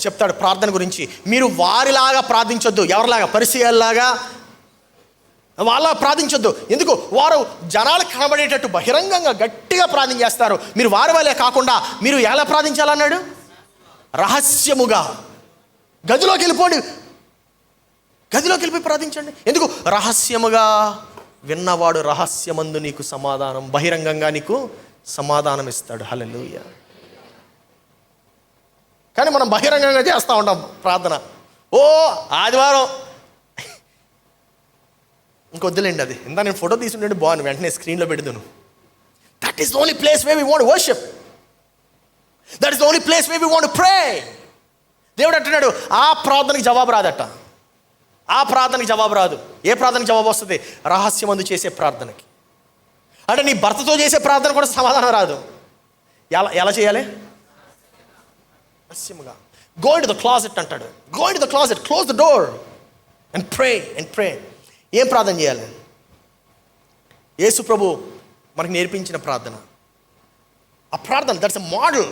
చెప్తాడు ప్రార్థన గురించి. మీరు వారిలాగా ప్రార్థించొద్దు. ఎవరిలాగా? పరిసయ్యుల్లాగా వాళ్ళ ప్రార్థించొద్దు. ఎందుకు? వారు జనాలకు కనబడేటట్టు బహిరంగంగా గట్టిగా ప్రార్థన చేస్తారు. మీరు వారి వాళ్ళే కాకుండా మీరు ఎలా ప్రార్థించాలన్నాడు? రహస్యముగా గదిలోకి వెళ్ళిపోయి ప్రార్థించండి. ఎందుకు? రహస్యముగా విన్నవాడు రహస్యమందు నీకు సమాధానం, బహిరంగంగా నీకు సమాధానం ఇస్తాడు. హల్లెలూయా. కానీ మనం బహిరంగంగా చేస్తూ ఉంటాం ప్రార్థన. ఆదివారం ఇంకొద్దులేండి, అది ఇందా నేను ఫోటో తీసుకుంటే బాగుంది, వెంటనే స్క్రీన్లో పెడతాను. That is the only place where we want to worship. That is the only place where we want to pray. దేవుడు అంటున్నాడు, ఆ ప్రార్థనకి జవాబు రాదట. ఏ ప్రార్థనకి జవాబు వస్తుంది? రహస్యమందు చేసే ప్రార్థనకి. అంటే నీ భర్తతో చేసే ప్రార్థన కూడా సమాధానం రాదు. ఎలా చేయాలి? రహస్యముగా. గో ఇంటు ద క్లాజెట్ అంటాడు. Go into the closet, close the door and pray. ఏం ప్రార్థన చేయాలి? యేసు ప్రభు మనకు నేర్పించిన ప్రార్థన. ఆ ప్రార్థన, దట్స్ ఎ మోడల్.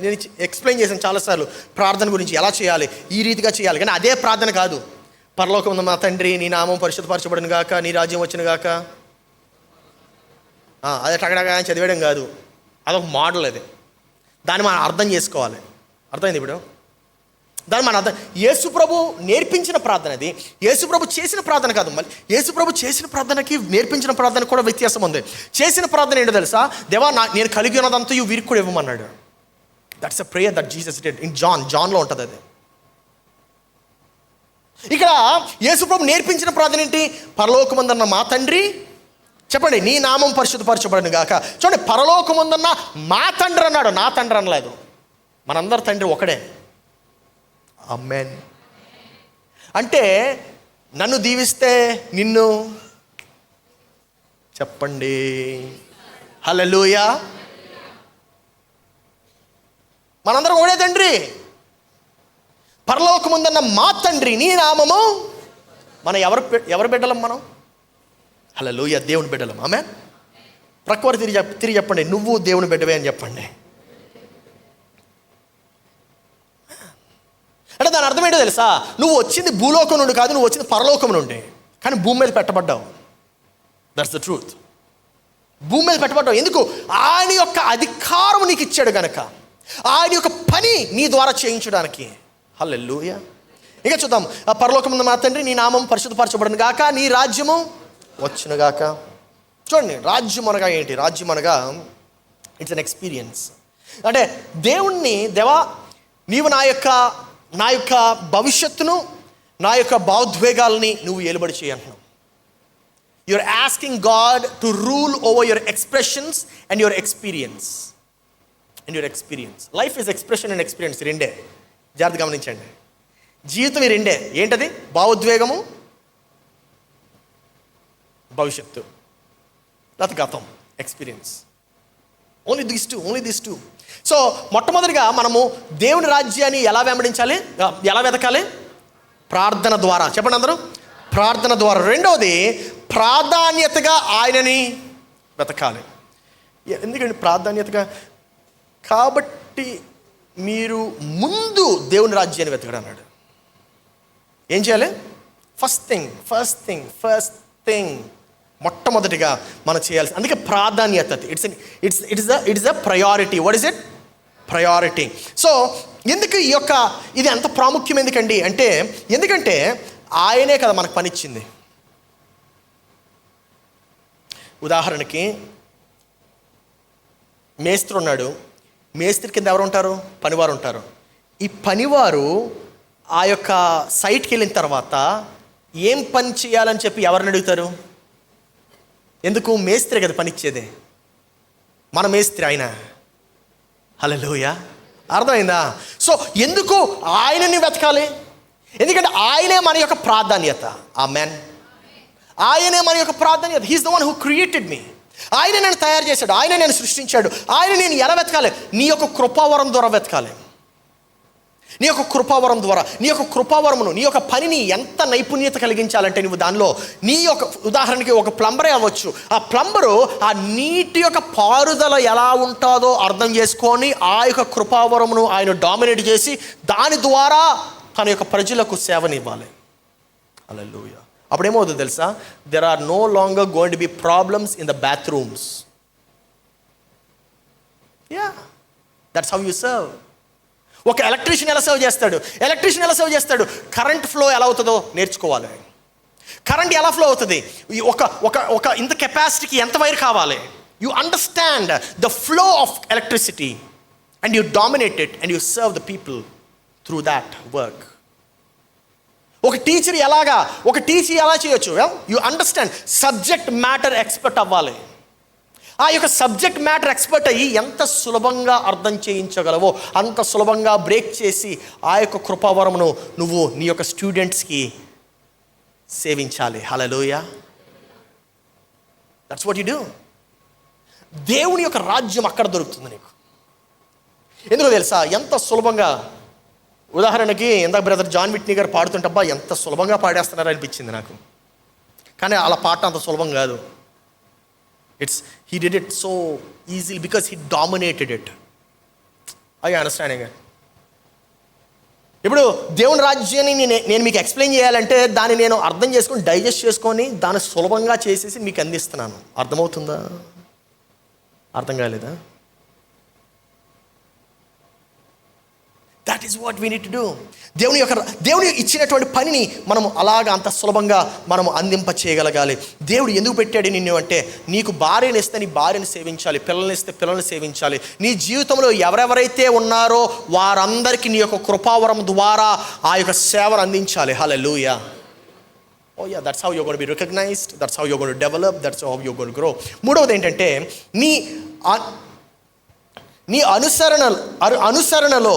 నేను ఎక్స్ప్లెయిన్ చేశాను చాలాసార్లు ప్రార్థన గురించి, ఎలా చేయాలి, ఈ రీతిగా చేయాలి. కానీ అదే ప్రార్థన కాదు. పరలోకమున్న మా తండ్రి, నీ నామం పరిశుద్ధపరచబడును గాక, నీ రాజ్యం వచ్చును గాక, అదే టగడగా చదివేయడం కాదు. అదొక మోడల్. అది దాన్ని మనం అర్థం చేసుకోవాలి. అర్థమైంది ఇప్పుడు? దాన్ని మన అర్థం. యేసు ప్రభు నేర్పించిన ప్రార్థన అది. యేసు ప్రభు చేసిన ప్రార్థన కాదు. మళ్ళీ యేసు ప్రభు చేసిన ప్రార్థనకి నేర్పించిన ప్రార్థన కూడా వ్యత్యాసం ఉంది. చేసిన ప్రార్థన ఏంటో తెలుసా? దేవా, నేను కలిగి ఉన్నదంతా వీరికి కూడా ఇవ్వమన్నాడు. That's a prayer that Jesus did in జాన్లో ఉంటుంది అది. ఇక్కడ యేసు ప్రభు నేర్పించిన ప్రార్థన ఏంటి? పరలోకమందున్న మా తండ్రి, చెప్పండి, నీ నామం పరిశుద్ధపరచబడును గాక. చూడండి, పరలోకమందున్న మా తండ్రి అన్నాడు, నా తండ్రి అనలేదు. మనందరి తండ్రి ఒకడే. ఆమేన్. అంటే నన్ను దీవిస్తే నిన్ను చెప్పండి. హల్లెలూయా. మనందరం ఒకడే తండ్రి, పరలోకముందన్న మా తండ్రి నీ నామము. మనం ఎవరు బిడ్డలం? మనం హల్లెలూయా, దేవుని బిడ్డలం. ఆమేన్. ప్రక్కవారు తిరిగి చెప్పండి, నువ్వు దేవుని బిడ్డవే అని చెప్పండి. అంటే దాని అర్థం ఏంటో తెలుసా? నువ్వు వచ్చింది భూలోకం నుండి కాదు, నువ్వు వచ్చింది పరలోకం నుండి, కానీ భూమి మీద పెట్టబడ్డావు. That's the truth. భూమి మీద పెట్టబడ్డావు. ఎందుకు? ఆయన యొక్క అధికారం నీకు ఇచ్చాడు గనక, ఆయన యొక్క పని నీ ద్వారా చేయించడానికి. హల్లెలూయా. ఇంకా చూద్దాం. పరలోకముందు మా తండ్రి నీ నామం పరిశుద్ధపరచబడును గాక, నీ రాజ్యము వచ్చును గాక. చూడండి, రాజ్యం అనగా ఏంటి? రాజ్యం అనగా ఇట్స్ అన్ ఎక్స్పీరియన్స్. అంటే దేవుణ్ణి, దేవా నీవు నా యొక్క భవిష్యత్తును, నా యొక్క భావోద్వేగాల్ని నువ్వు ఏలుబడి చేయంటున్నావు. You're asking God to rule over your expressions and your experience. Life is expression and experience, రెండే. జాగ్రత్త గమనించండి. జీవితం ఈ రెండే. ఏంటది? భావోద్వేగము, భవిష్యత్తు, లేకపోతే గతం, experience. Only this two. So మొట్టమొదటిగా మనము దేవుని రాజ్యాన్ని ఎలా వెంబడించాలి, ఎలా వెతకాలి? ప్రార్థన ద్వారా. చెప్పండి అందరూ, ప్రార్థన ద్వారా. రెండవది, ప్రాధాన్యతగా ఆయనని వెతకాలి. ఎందుకంటే ప్రాధాన్యతగా, కాబట్టి మీరు ముందు దేవుని రాజ్యాన్ని వెతకడం అన్నాడు. ఏం చేయాలి? ఫస్ట్ థింగ్ మొట్టమొదటిగా మనం చేయాల్సి. అందుకే ప్రాధాన్యత. It's a priority. What is it? Priority. So ఎందుకు ఇది అంత ప్రాముఖ్యం ఎందుకండి అంటే, ఎందుకంటే ఆయనే కదా మనకు పనిచ్చింది. ఉదాహరణకి మేస్త్రి ఉన్నాడు. మేస్త్రి కింద ఎవరు ఉంటారు? పనివారు ఉంటారు. ఈ పనివారు ఆ యొక్క సైట్కి వెళ్ళిన తర్వాత ఏం పని చేయాలని చెప్పి ఎవరిని అడుగుతారు? ఎందుకు? మేస్త్రి కదా పనిచ్చేదే. మన మేస్త్రి ఆయన. హల్లెలూయా. అర్థమైందా? సో ఎందుకు ఆయనని వెతకాలి? ఎందుకంటే ఆయనే మన యొక్క ప్రాధాన్యత. ఆమేన్. ఆయనే మన యొక్క ప్రాధాన్యత. He's the one who created me. ఆయన నన్ను తయారు చేశాడు, ఆయన నేను సృష్టించాడు. ఆయన నేను ఎలా వెతకాలి? నీ యొక్క కృపావరం ద్వారా వెతకాలి. నీ యొక్క కృపావరమును, నీ యొక్క పనిని ఎంత నైపుణ్యత కలిగించాలంటే నువ్వు దానిలో ఉదాహరణకి ఒక ప్లంబరే అవ్వచ్చు. ఆ ప్లంబరు ఆ నీటి యొక్క పారుదల ఎలా ఉంటుందో అర్థం చేసుకొని ఆ యొక్క కృపావరమును ఆయన డామినేట్ చేసి దాని ద్వారా తన యొక్క ప్రజలకు సేవనివ్వాలి. హల్లెలూయా. అప్పుడేమవుతుంది తెలుసా? There are no longer going to be problems in the bathrooms. That's how you serve. ఒక ఎలక్ట్రీషియన్ ఎలా సర్వ్ చేస్తాడు? కరెంట్ ఫ్లో ఎలా అవుతుందో నేర్చుకోవాలి. కరెంట్ ఎలా ఫ్లో అవుతుంది, ఒక ఇంత కెపాసిటీకి ఎంత వైర్ కావాలి. You understand the flow of electricity and you dominate it and you serve the people through that work. ఒక టీచర్ ఎలా చేయొచ్చు? You understand, subject matter expert అవ్వాలి. ఆ యొక్క సబ్జెక్ట్ మ్యాటర్ ఎక్స్పర్ట్ అయ్యి ఎంత సులభంగా అర్థం చేయించగలవో అంత సులభంగా బ్రేక్ చేసి ఆ యొక్క కృపావరమును నువ్వు నీ యొక్క స్టూడెంట్స్కి సేవించాలి. హల్లెలూయా. That's what you do. దేవుని యొక్క రాజ్యం అక్కడ దొరుకుతుంది నీకు. ఎందుకో తెలుసా? ఎంత సులభంగా. ఉదాహరణకి ఇందాక బ్రదర్ జాన్ విట్నీ గారు పాడుతుంటబ్బా ఎంత సులభంగా పాడేస్తున్నారు అనిపించింది నాకు. కానీ అలా పాడటం అంత సులభం కాదు. He did it so easily because he dominated it. Are you understanding it? ఇప్పుడు దేవుని రాజ్యాన్ని నేను మీకు ఎక్స్ప్లెయిన్ చేయాలంటే దాన్ని నేను అర్థం చేసుకొని డైజెస్ట్ చేసుకొని దాన్ని సులభంగా చేసేసి మీకు అందిస్తున్నాను. అర్థమవుతుందా? అర్థం కాలేదా? That is what we need to do. దేవుని ఇచ్చినటువంటి పనిని మనం అలాగా అంత సులభంగా మనం అందింప చేయగలగాలి. దేవుడు ఎందుకు పెట్టాడు నిన్ను అంటే, నీకు భార్యను ఇస్తే నీ భార్యను సేవించాలి, పిల్లల్ని ఇస్తే పిల్లల్ని సేవించాలి. నీ జీవితంలో ఎవరెవరైతే ఉన్నారో వారందరికీ నీ యొక్క కృపావరం ద్వారా ఆ యొక్క సేవను అందించాలి. హల్లెలూయా. Oh yeah, that's how you're going to be recognized. That's how you're going to develop. That's how you're going to grow. మూడవది ఏంటంటే నీ అనుసరణలో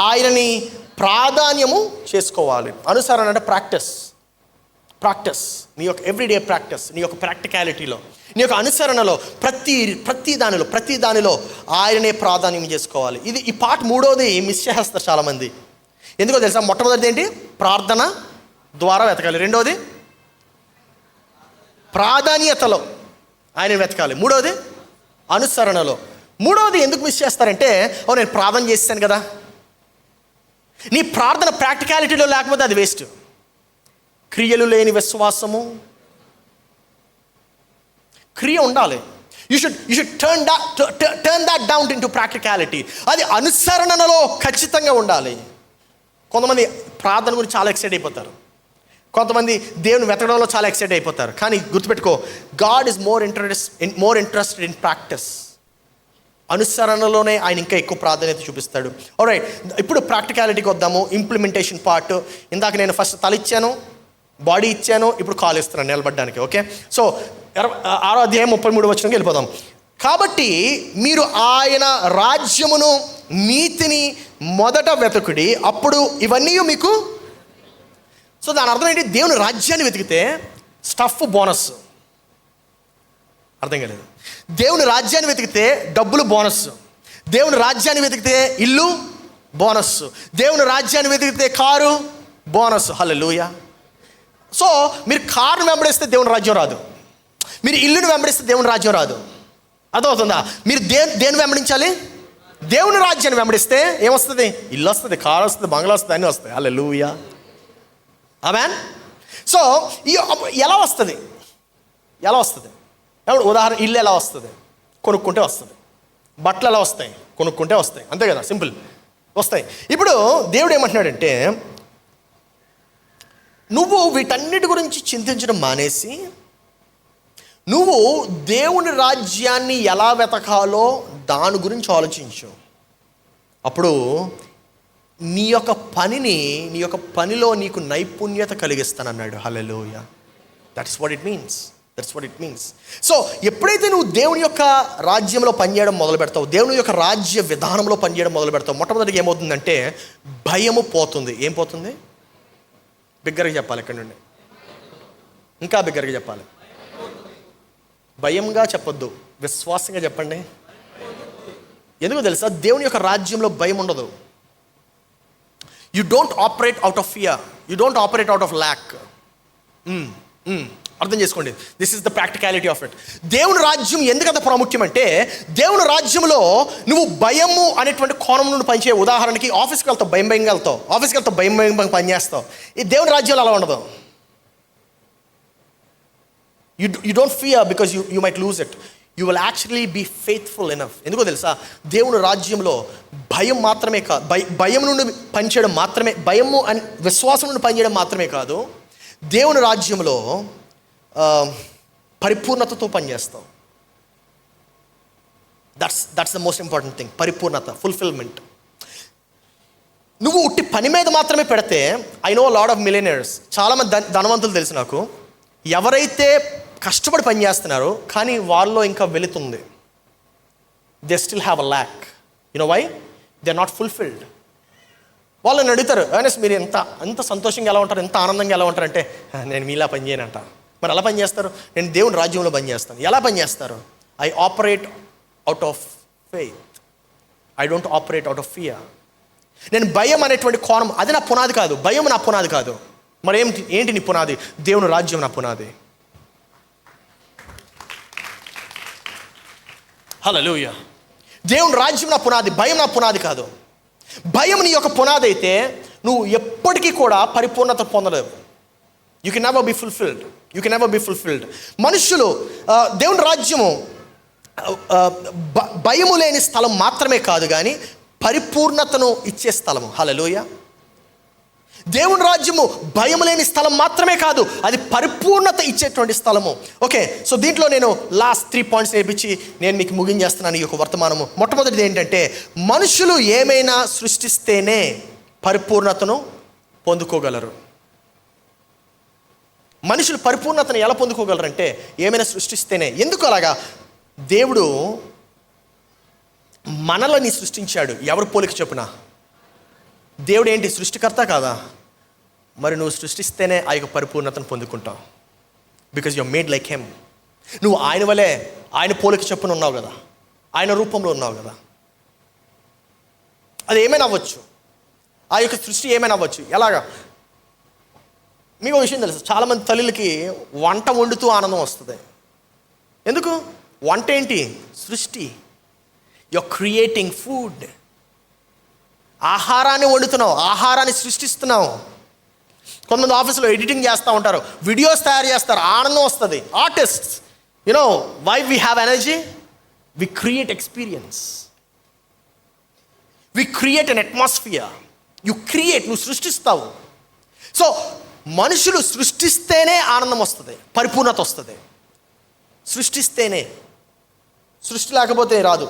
ఆయనని ప్రాధాన్యము చేసుకోవాలి. అనుసరణ అంటే ప్రాక్టీస్. ప్రాక్టీస్, నీ యొక్క ఎవ్రీడే ప్రాక్టీస్, నీ యొక్క ప్రాక్టికాలిటీలో, నీ యొక్క అనుసరణలో, ప్రతి దానిలో ఆయననే ప్రాధాన్యం చేసుకోవాలి. ఈ పార్ట్ మూడోది మిస్ చేస్తారు చాలామంది. ఎందుకో తెలుసా? మొట్టమొదటిది ఏంటి? ప్రార్థన ద్వారా వెతకాలి. రెండోది ప్రాధాన్యతలో ఆయన వెతకాలి. మూడోది అనుసరణలో. మూడోది ఎందుకు మిస్ చేస్తారంటే, నేను ప్రార్థన చేశాను కదా. నీ ప్రార్థన ప్రాక్టికాలిటీలో లేకపోతే అది వేస్ట్. క్రియలు లేని విశ్వాసము, క్రియ ఉండాలి. You should turn that down into practicality. అది అనుసరణలో ఖచ్చితంగా ఉండాలి. కొంతమంది ప్రార్థన గురించి చాలా ఎక్సైట్ అయిపోతారు, కొంతమంది దేవుని వెతకడంలో చాలా ఎక్సైట్ అయిపోతారు. కానీ గుర్తుపెట్టుకో, God is more interested in practice. అనుసరణలోనే ఆయన ఇంకా ఎక్కువ ప్రాధాన్యత చూపిస్తాడు. ఆల్రైట్, ఇప్పుడు ప్రాక్టికాలిటీకి వద్దాము. Implementation part. ఇందాక నేను ఫస్ట్ తల ఇచ్చాను, బాడీ ఇచ్చాను, ఇప్పుడు కాలు ఇస్తున్నాను నిలబడడానికి. ఓకే, సో 6వ అధ్యాయం 33 వచనంకి వెళ్ళిపోదాం. కాబట్టి మీరు ఆయన రాజ్యమును నీతిని మొదట వెతుకుడి, అప్పుడు ఇవన్నీ మీకు. సో దాని అర్థం ఏంటి? దేవుని రాజ్యాన్ని వెతికితే స్టఫ్ బోనస్. అర్థం కాలేదు. దేవుని రాజ్యాన్ని వెతికితే డబ్బులు బోనస్, దేవుని రాజ్యాన్ని వెతికితే ఇల్లు బోనస్, దేవుని రాజ్యాన్ని వెతికితే కారు బోనస్. హల్లెలూయా. సో మీరు కారును వెంబడిస్తే దేవుని రాజ్యం రాదు, మీరు ఇల్లుని వెంబడిస్తే దేవుని రాజ్యం రాదు. అర్థమవుతుందా? మీరు దేని వెంబడించాలి? దేవుని రాజ్యాన్ని వెంబడిస్తే ఏమొస్తుంది? ఇల్లు వస్తుంది, కారు వస్తుంది, బంగ్లా వస్తుంది, అన్నీ వస్తాయి. హల్లెలూయా. ఆమేన్. సో ఎలా వస్తుంది? ఉదాహరణ, ఇల్లు ఎలా వస్తుంది? కొనుక్కుంటే వస్తుంది. బట్టలు ఎలా వస్తాయి? కొనుక్కుంటే వస్తాయి. అంతే కదా, సింపుల్, వస్తాయి. ఇప్పుడు దేవుడు ఏమంటున్నాడంటే, నువ్వు వీటన్నిటి గురించి చింతించడం మానేసి నువ్వు దేవుని రాజ్యాన్ని ఎలా వెతకాలో దాని గురించి ఆలోచించు. అప్పుడు నీ యొక్క పనిలో నీకు నైపుణ్యత కలిగిస్తానన్నాడు. హల్లెలూయా. That's what it means. So ఎప్పుడైతే నువ్వు దేవుని యొక్క రాజ్యంలో పనిచేయడం మొదలు పెడతావు, దేవుని యొక్క రాజ్య విధానంలో పనిచేయడం మొదలు పెడతావు, మొట్టమొదటిగా ఏమవుతుందంటే భయము పోతుంది. ఏం పోతుంది? బిగ్గరగా చెప్పాలి, ఇక్కడ నుండి ఇంకా బిగ్గరగా చెప్పాలి. భయంగా చెప్పొద్దు, విశ్వాసంగా చెప్పండి. ఎందుకు తెలుసా? దేవుని యొక్క రాజ్యంలో భయం ఉండదు. You don't operate out of fear, you don't operate out of lack. అర్థం చేసుకోండి, this is the practicality of it. దేవుని రాజ్యం ఎందుకంత ప్రాముఖ్యం అంటే, దేవుని రాజ్యంలో నువ్వు భయము అనేటువంటి కోణం నుండి పనిచేయ. ఉదాహరణకి ఆఫీస్కి వెళ్తావు, భయంగా వెళ్తావు, ఆఫీస్కి వెళ్తావు, భయం పనిచేస్తావు. ఈ దేవుని రాజ్యంలో అలా ఉండదు. You don't fear because you might lose it. You will actually be faithful enough. ఎందుకో తెలుసా? దేవుని రాజ్యంలో భయం మాత్రమే కాదు, భయం నుండి పనిచేయడం మాత్రమే, భయము అని విశ్వాసం నుండి పనిచేయడం మాత్రమే కాదు, దేవుని రాజ్యంలో పరిపూర్ణతతో పనిచేస్తావు. That's the most important thing. పరిపూర్ణత, ఫుల్ఫిల్మెంట్. నువ్వు ఉట్టి పని మీద మాత్రమే పెడితే, I know lot of millionaires, చాలామంది ధనవంతులు తెలుసు నాకు, ఎవరైతే కష్టపడి పని చేస్తున్నారో కానీ వాళ్ళలో ఇంకా వెళుతుంది. They still have a lack. You know why? They are not fulfilled. వాళ్ళని అడుగుతారు, అనిస్ మీరు ఎంత సంతోషంగా ఎలా ఉంటారు, ఎంత ఆనందంగా ఎలా ఉంటారంటే, నేను మీలా పని చేయనంట. మరి ఎలా పని చేస్తారు? నేను దేవుని రాజ్యంలో పని చేస్తాను. ఎలా పని చేస్తారు? I operate out of faith, I don't operate out of fear. నేను భయం అనేటువంటి కోణం, అది నా పునాది కాదు. భయం నా పునాది కాదు. మరి ఏంటి నీ పునాది? దేవుని రాజ్యం నా పునాది. హల్లెలూయా. దేవుని రాజ్యం నా పునాది, భయం నా పునాది కాదు. భయం నీ యొక్క పునాది అయితే నువ్వు ఎప్పటికీ కూడా పరిపూర్ణత పొందలేవు. You can never be fulfilled. మనుషులు దేవుని రాజ్యము భయము లేని స్థలం మాత్రమే కాదు, కానీ పరిపూర్ణతను ఇచ్చే స్థలము. హల్లెలూయా. దేవుని రాజ్యము భయం లేని స్థలం మాత్రమే కాదు, అది పరిపూర్ణత ఇచ్చేటువంటి స్థలము. ఓకే, సో దీంట్లో నేను లాస్ట్ 3 పాయింట్స్ నేర్పించి నేను మీకు ముగించేస్తున్నాను ఈ యొక్క వర్తమానము. మొట్టమొదటిది ఏంటంటే, మనుషులు ఏమైనా సృష్టిస్తేనే పరిపూర్ణతను పొందుకోగలరు. మనుషులు పరిపూర్ణతను ఎలా పొందుకోగలరంటే, ఏమైనా సృష్టిస్తేనే. ఎందుకు అలాగా? దేవుడు మనలని సృష్టించాడు. ఎవరు పోలిక చెప్పున? దేవుడు ఏంటి? సృష్టికర్త కాదా? మరి నువ్వు సృష్టిస్తేనే ఆ యొక్క పరిపూర్ణతను పొందుకుంటావు. Because you are made like him. నువ్వు ఆయన వలే, ఆయన పోలిక చొప్పున ఉన్నావు కదా, ఆయన రూపంలో ఉన్నావు కదా. అది ఏమైనా అవ్వచ్చు, ఆ యొక్క సృష్టి ఏమైనా అవ్వచ్చు. ఎలాగా? మీకు ఒక విషయం తెలుసు, చాలామంది తల్లులకి వంట వండుతూ ఆనందం వస్తుంది. ఎందుకు? వంట ఏంటి? సృష్టి. You are creating food. ఆహారాన్ని వండుతున్నావు, ఆహారాన్ని సృష్టిస్తున్నావు. కొంతమంది ఆఫీసులో ఎడిటింగ్ చేస్తూ ఉంటారు, వీడియోస్ తయారు చేస్తారు, ఆనందం వస్తుంది. Artists, you know why we have energy? We create experience, we create an atmosphere. You create, నువ్వు సృష్టిస్తావు. సో మనుషులు సృష్టిస్తేనే ఆనందం వస్తుంది, పరిపూర్ణత వస్తుంది. సృష్టిస్తేనే, సృష్టి లేకపోతే రాదు.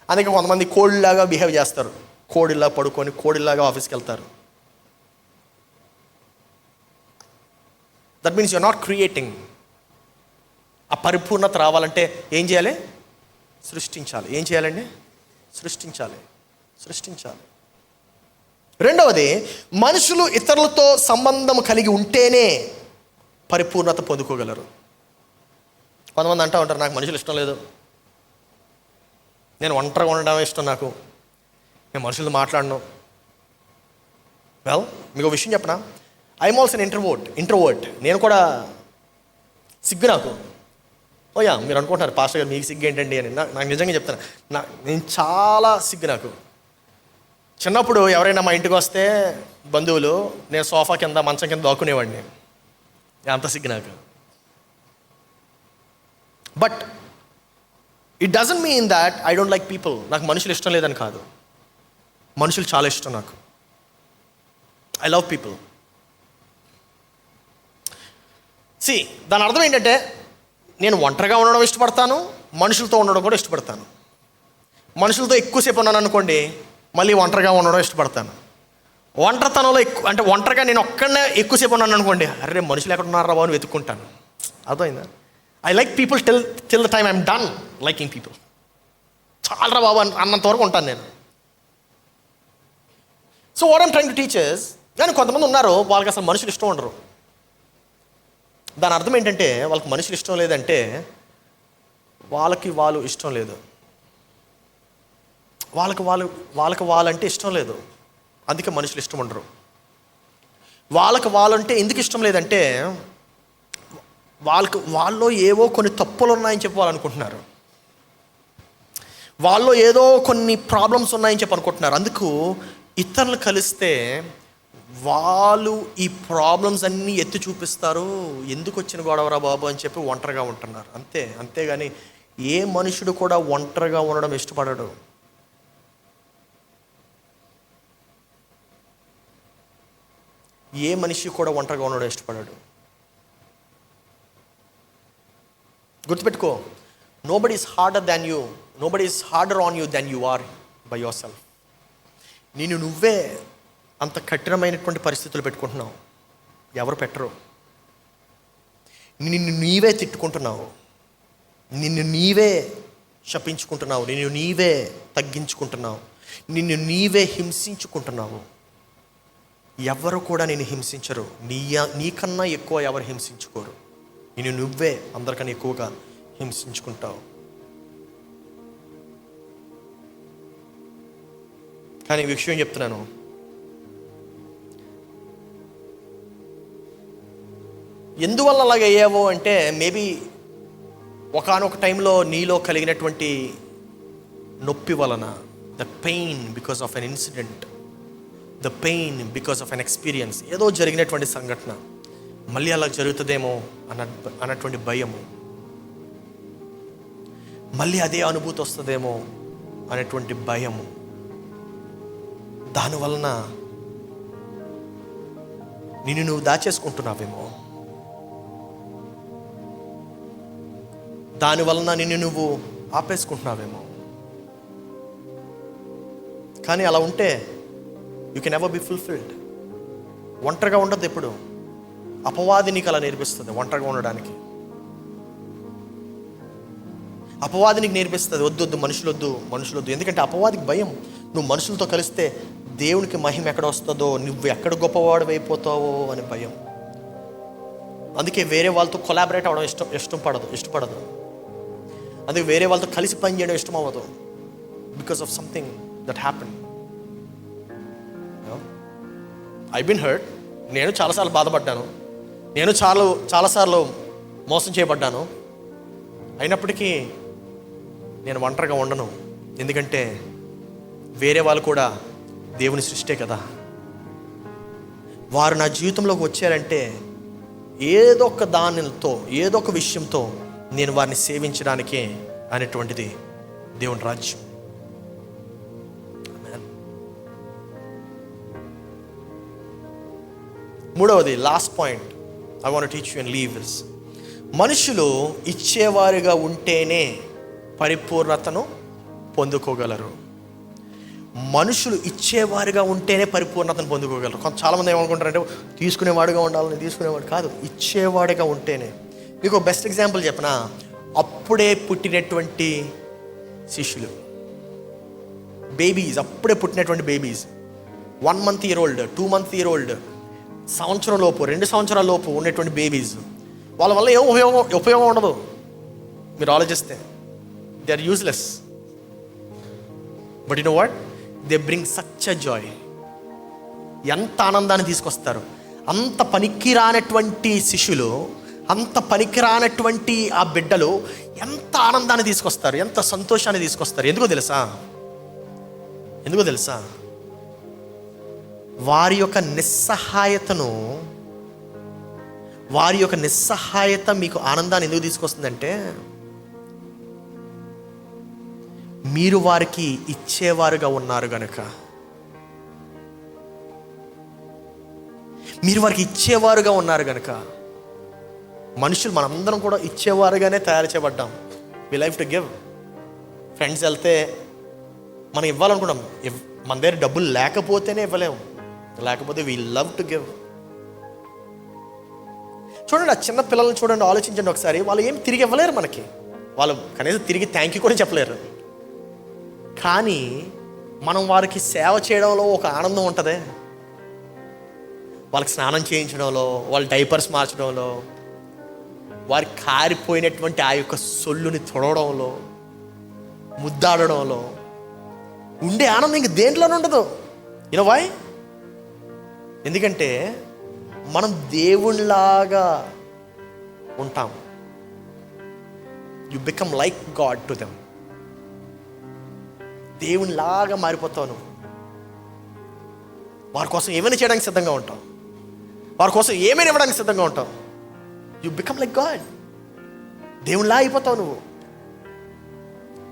అందుకే కొంతమంది కోడిలాగా బిహేవ్ చేస్తారు, కోడిలా పడుకొని కోడిలాగా ఆఫీస్కి వెళ్తారు. That means you are not creating. ఆ పరిపూర్ణత రావాలంటే ఏం చేయాలి? సృష్టించాలి. ఏం చేయాలండి? సృష్టించాలి. రెండవది, మనుషులు ఇతరులతో సంబంధం కలిగి ఉంటేనే పరిపూర్ణత పొందుకోగలరు. కొంతమంది అంటూ ఉంటారు, నాకు మనుషులు ఇష్టం లేదు, నేను ఒంటరిగా ఉండడం ఇష్టం, నాకు నేను మనుషులతో మాట్లాడను. వెల్, మీకు ఒక విషయం చెప్పనా? I'm also introvert. నేను కూడా సిగ్గు నాకు. ఓయా, మీరు అనుకుంటున్నారు పాస్టర్ గారు మీకు సిగ్గు ఏంటండి అని. నాకు నిజంగా చెప్తాను, నేను చాలా సిగ్గు నాకు. చిన్నప్పుడు ఎవరైనా మా ఇంటికి వస్తే బంధువులు, నేను సోఫా కింద మంచం కింద దాక్కునేవాడిని. అంత సిగ్గు నాకు. But it doesn't mean that I don't like people. నాకు మనుషులు ఇష్టం లేదని కాదు, మనుషులు చాలా ఇష్టం నాకు. I love people. దాని అర్థం ఏంటంటే, నేను ఒంటరిగా ఉండడం ఇష్టపడతాను, మనుషులతో ఉండడం కూడా ఇష్టపడతాను. మనుషులతో ఎక్కువసేపు ఉన్నాను అనుకోండి, మళ్ళీ ఒంటరిగా ఉండడం ఇష్టపడతాను. ఒంటరితనంలో అంటే ఒంటరిగా నేను ఒక్కడనే ఎక్కువసేపు ఉన్నాను అనుకోండి, అరే మనుషులు ఎక్కడ ఉన్నారా బాబు అని వెతుక్కుంటాను. అర్థమైందా? I like people till the time I'm done liking people. చాలరా బాబు అన్నంత వరకు ఉంటాను నేను. So what I'm trying to teachers, కానీ కొంతమంది ఉన్నారు వాళ్ళకి అసలు మనుషులు ఇష్టం ఉండరు. దాని అర్థం ఏంటంటే, వాళ్ళకి మనుషులు ఇష్టం లేదంటే వాళ్ళు ఇష్టం లేదు, వాళ్ళకి వాళ్ళంటే ఇష్టం లేదు, అందుకే మనుషులు ఇష్టం ఉండరు. వాళ్ళంటే ఎందుకు ఇష్టం లేదంటే, వాళ్ళలో ఏవో కొన్ని తప్పులు ఉన్నాయని చెప్పి వాళ్ళు అనుకుంటున్నారు, వాళ్ళలో ఏదో కొన్ని ప్రాబ్లమ్స్ ఉన్నాయని చెప్పి అనుకుంటున్నారు. అందుకు ఇతరులు కలిస్తే వాళ్ళు ఈ ప్రాబ్లమ్స్ అన్నీ ఎత్తి చూపిస్తారు, ఎందుకు వచ్చిన గొడవరా బాబు అని చెప్పి ఒంటరిగా ఉంటున్నారు. అంతేగాని ఏ మనుషుడు కూడా ఒంటరిగా ఉండడం ఇష్టపడడు. ఏ మనిషి కూడా ఒంటరిగా ఉండడం ఇష్టపడడు. గుర్తుపెట్టుకో, nobody is harder on you than you are by yourself. నువ్వే అంత కఠినమైనటువంటి పరిస్థితులు పెట్టుకుంటున్నావు, ఎవరు పెట్టరు. నిన్ను నీవే తిట్టుకుంటున్నావు, నిన్ను నీవే శపించుకుంటున్నావు, నిన్ను నీవే తగ్గించుకుంటున్నావు, నిన్ను నీవే హింసించుకుంటున్నావు. ఎవరు కూడా నిన్ను హింసించరు, నీకన్నా ఎక్కువ ఎవరు హింసించుకోరు. నువ్వే అందరికన్నా ఎక్కువగా హింసించుకుంటావు. కానీ ఈ విషయం చెప్తున్నాను, ఎందువల్ల అలాగ అయ్యావో అంటే, మేబీ ఒకానొక టైంలో నీలో కలిగినటువంటి నొప్పి వలన, the pain because of an incident, the pain because of an experience, ఏదో జరిగినటువంటి సంఘటన మళ్ళీ అలా జరుగుతుందేమో అన్నటువంటి భయము, మళ్ళీ అదే అనుభూతి వస్తుందేమో అనేటువంటి భయము, దానివలన నువ్వు దాచేసుకుంటున్నావేమో, దానివలన నువ్వు ఆపేసుకుంటున్నావేమో. కానీ అలా ఉంటే you can never be fulfilled. ఒంటరిగా ఉండదు ఎప్పుడు. అపవాది నీకు అలా నేర్పిస్తుంది ఒంటరిగా ఉండడానికి. అపవాది నీకు నేర్పిస్తుంది వద్దు మనుషులొద్దు. ఎందుకంటే అపవాదికి భయం, నువ్వు మనుషులతో కలిస్తే దేవునికి మహిమ ఎక్కడ వస్తుందో, నువ్వు ఎక్కడ గొప్పవాడు అయిపోతావో అని భయం. అందుకే వేరే వాళ్ళతో కొలాబరేట్ అవ్వడం ఇష్టపడదు. అందుకే వేరే వాళ్ళతో కలిసి పని చేయడం ఇష్టం అవ్వదు. Because of something that happen. I been hurt. నేను చాలాసార్లు బాధపడ్డాను. నేను చాలాసార్లు మోసం చేయబడ్డాను. అయినప్పటికీ నేను ఒంటరిగా ఉండను. ఎందుకంటే వేరే వాళ్ళు కూడా దేవుని సృష్టే కదా. వారు నా జీవితంలోకి వచ్చారంటే ఏదో ఒక దానితో, ఏదో ఒక విషయంతో నేను వారిని సేవించడానికే అనేటువంటిది దేవుని రాజ్యం. మూడవది, last point I want to teach you and leave this. మనుషులు ఇచ్చేవారుగా ఉంటేనే పరిపూర్ణతను పొందుకోగలరు. మనుషులు ఇచ్చేవారుగా ఉంటేనే పరిపూర్ణతను పొందుకోగలరు. చాలామంది ఏమనుకుంటారంటే తీసుకునేవాడుగా ఉండాలని. తీసుకునేవాడు కాదు, ఇచ్చేవాడుగా ఉంటేనే. మీకు బెస్ట్ ఎగ్జాంపుల్ చెప్పనా? అప్పుడే పుట్టినటువంటి శిష్యులు, బేబీస్, అప్పుడే పుట్టినటువంటి babies, 1 month year old, 2 month year old, సంవత్సరం లోపు, 2 సంవత్సరాల లోపు ఉన్నటువంటి బేబీస్, వాళ్ళ వల్ల ఏం ఉపయోగం ఉండదు. మీరు ఆలోచిస్తే they are useless. But you know what, they bring such a joy. ఎంత ఆనందాన్ని తీసుకొస్తారు. అంత పనికిరానటువంటి శిష్యులు, అంత పనికిరానటువంటి ఆ బిడ్డలు ఎంత ఆనందాన్ని తీసుకొస్తారు, ఎంత సంతోషాన్ని తీసుకొస్తారు. ఎందుకో తెలుసా? వారి యొక్క నిస్సహాయత మీకు ఆనందాన్ని ఎందుకు తీసుకొస్తుందంటే, మీరు వారికి ఇచ్చేవారుగా ఉన్నారు గనుక. మనుషులు మనందరం కూడా ఇచ్చేవారుగానే తయారు చేయబడ్డాం. వి లైఫ్ టు గివ్. ఫ్రెండ్స్ వెళ్తే మనం ఇవ్వాలనుకున్నాం. మన దగ్గర డబ్బులు లేకపోతేనే ఇవ్వలేము. లేకపోతే వి లవ్ టు గివ్. చూడండి, ఆ చిన్న పిల్లల్ని చూడండి, ఆలోచించండి ఒకసారి. వాళ్ళు ఏం తిరిగి ఇవ్వలేరు మనకి. వాళ్ళు కనీసం తిరిగి థ్యాంక్ యూ కూడా చెప్పలేరు. కానీ మనం వారికి సేవ చేయడంలో ఒక ఆనందం ఉంటుంది. వాళ్ళకి స్నానం చేయించడంలో, వాళ్ళ డైపర్స్ మార్చడంలో, వారికి కారిపోయినటువంటి ఆ యొక్క సొల్లుని తొడవడంలో, ముద్దాడడంలో ఉండే ఆనందం ఇంక దేంట్లోనే ఉండదు. You know why? ఎందుకంటే మనం దేవునిలాగా ఉంటాం. You become like God to them. దేవునిలాగా మారిపోతావు నువ్వు. వారి కోసం ఏమైనా చేయడానికి సిద్ధంగా ఉంటావు. వారి కోసం ఏమైనా ఇవ్వడానికి సిద్ధంగా ఉంటావు. You become like God. దేవునిలా అయిపోతావు నువ్వు.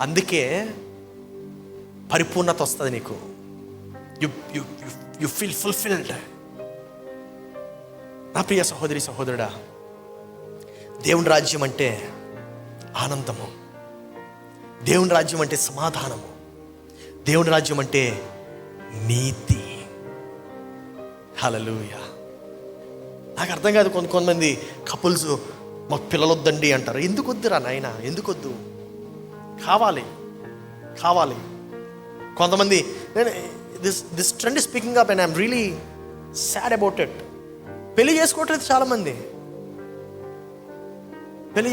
అందుకే పరిపూర్ణత వస్తుంది నీకు. You feel fulfilled. నా ప్రియ సహోదరి సహోదరుడా, దేవుని రాజ్యం అంటే ఆనందము. దేవుని రాజ్యం అంటే సమాధానము. దేవుని రాజ్యం అంటే నీతి. హల్లెలూయా. నాకు అర్థం కాదు, కొంతమంది కపుల్స్ మాకు పిల్లలు వద్దండి అంటారు. ఎందుకు వద్దురా నాయన, ఎందుకు వద్దు? కావాలి. కొంతమంది, this trend is speaking up and I'm really sad about it. పెళ్లి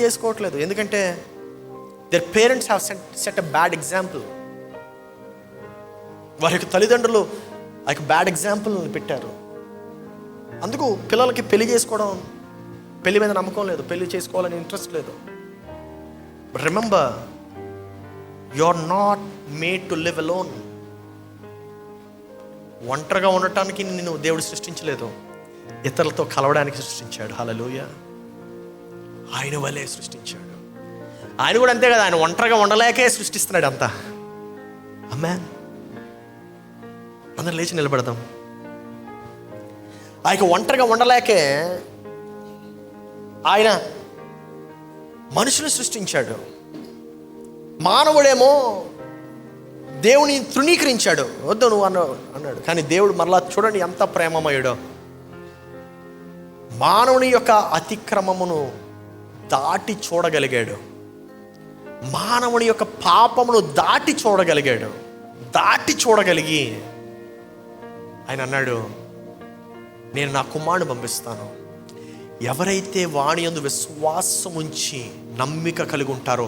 చేసుకోవట్లేదు. ఎందుకంటే their parents have set a bad example. వారి యొక్క తల్లిదండ్రులు ఆ యొక్క బ్యాడ్ ఎగ్జాంపుల్ పెట్టారు. అందుకు పిల్లలకి పెళ్లి మీద నమ్మకం లేదు, పెళ్లి చేసుకోవాలని ఇంట్రెస్ట్ లేదు. But remember, you are not made to live alone. ఒంటరిగా ఉండటానికి నిన్ను దేవుడు సృష్టించలేదు, ఇతరులతో కలవడానికి సృష్టించాడు. హల్లెలూయా. ఆయన వల్లే సృష్టించాడు. ఆయన కూడా అంతే కదా, ఆయన ఒంటరిగా ఉండలేకే సృష్టిస్తున్నాడు అంతా. ఆమేన్. అందరం లేచి నిలబడదాం. ఆ యొక్క ఒంటరిగా ఉండలేకే ఆయన మనుషులు సృష్టించాడు. మానవుడేమో దేవుని తృణీకరించాడు. వద్దు నువ్వు అన్నాడు. కానీ దేవుడు మరలా చూడండి ఎంత ప్రేమమయుడో. మానవుని యొక్క అతిక్రమమును దాటి చూడగలిగాడు. మానవుని యొక్క పాపమును దాటి చూడగలిగాడు. దాటి చూడగలిగి ఆయన అన్నాడు, నేను నా కుమారుని పంపిస్తాను. ఎవరైతే వాని యందు విశ్వాసం ఉంచి నమ్మిక కలిగి ఉంటారో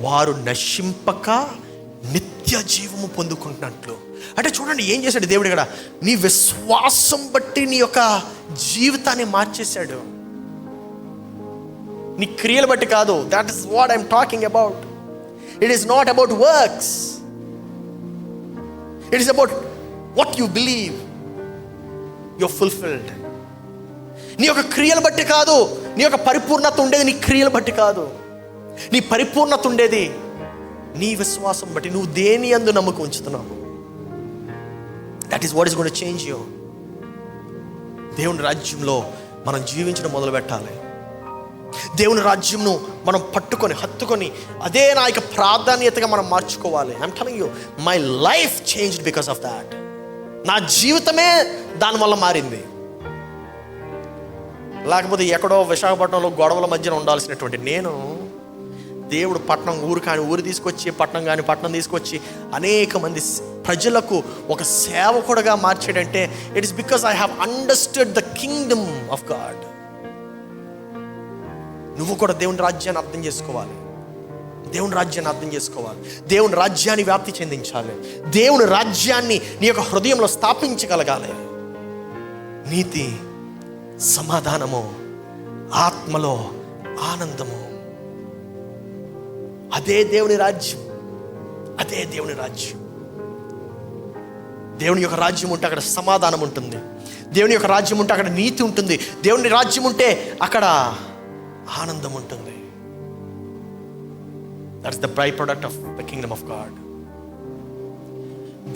వారు నశింపక నిత్య జీవము పొందుకుంటున్నట్లు. అంటే చూడండి ఏం చేశాడు దేవుడు ఇక్కడ, నీ విశ్వాసం బట్టి నీ యొక్క జీవితాన్ని మార్చేశాడు. నీ క్రియలు బట్టి కాదు. That is what I'm talking about. It is not about works, it is about what you believe you fulfilled. నీ యొక్క క్రియలు బట్టి కాదు, నీ యొక్క పరిపూర్ణత ఉండేది నీ క్రియలు బట్టి కాదు. నీ పరిపూర్ణత ఉండేది నీ విశ్వాసం బట్టి. నువ్వు దేని యందు నమ్మకం ఉంచుతున్నావు. That is what is going to change you. దేవుని రాజ్యంలో మనం జీవించడం మొదలు పెట్టాలి. దేవుని రాజ్యంను మనం పట్టుకొని హత్తుకొని అదే నా యొక్క ప్రాధాన్యతగా మనం మార్చుకోవాలి. I'm telling you, my life changed because of that. నా జీవితమే దానివల్ల మారింది. లేకపోతే ఎక్కడో విశాఖపట్నంలో గొడవల మధ్యన ఉండాల్సినటువంటి నేను, దేవుడు పట్టణం ఊరు కాని ఊరు తీసుకొచ్చి, పట్టణం కాని పట్టణం తీసుకొచ్చి అనేక మంది ప్రజలకు ఒక సేవకుడుగా మార్చాడంటే it is because I have understood the kingdom of God. నువ్వు కూడా దేవుని రాజ్యాన్ని అర్థం చేసుకోవాలి. దేవుని రాజ్యాన్ని అర్థం చేసుకోవాలి. దేవుని రాజ్యాన్ని వ్యాప్తి చెందించాలి. దేవుని రాజ్యాన్ని నీ యొక్క హృదయంలో స్థాపించగలగాలి. నీతి, సమాధానము, ఆత్మలో ఆనందము, అదే దేవుని రాజ్యం. అదే దేవుని రాజ్యం. దేవుని యొక్క రాజ్యం ఉంటే అక్కడ సమాధానం ఉంటుంది. దేవుని యొక్క రాజ్యం ఉంటే అక్కడ నీతి ఉంటుంది. దేవుని రాజ్యం ఉంటే అక్కడ ఆనందం ఉంటుంది. That's the by product of the kingdom of God.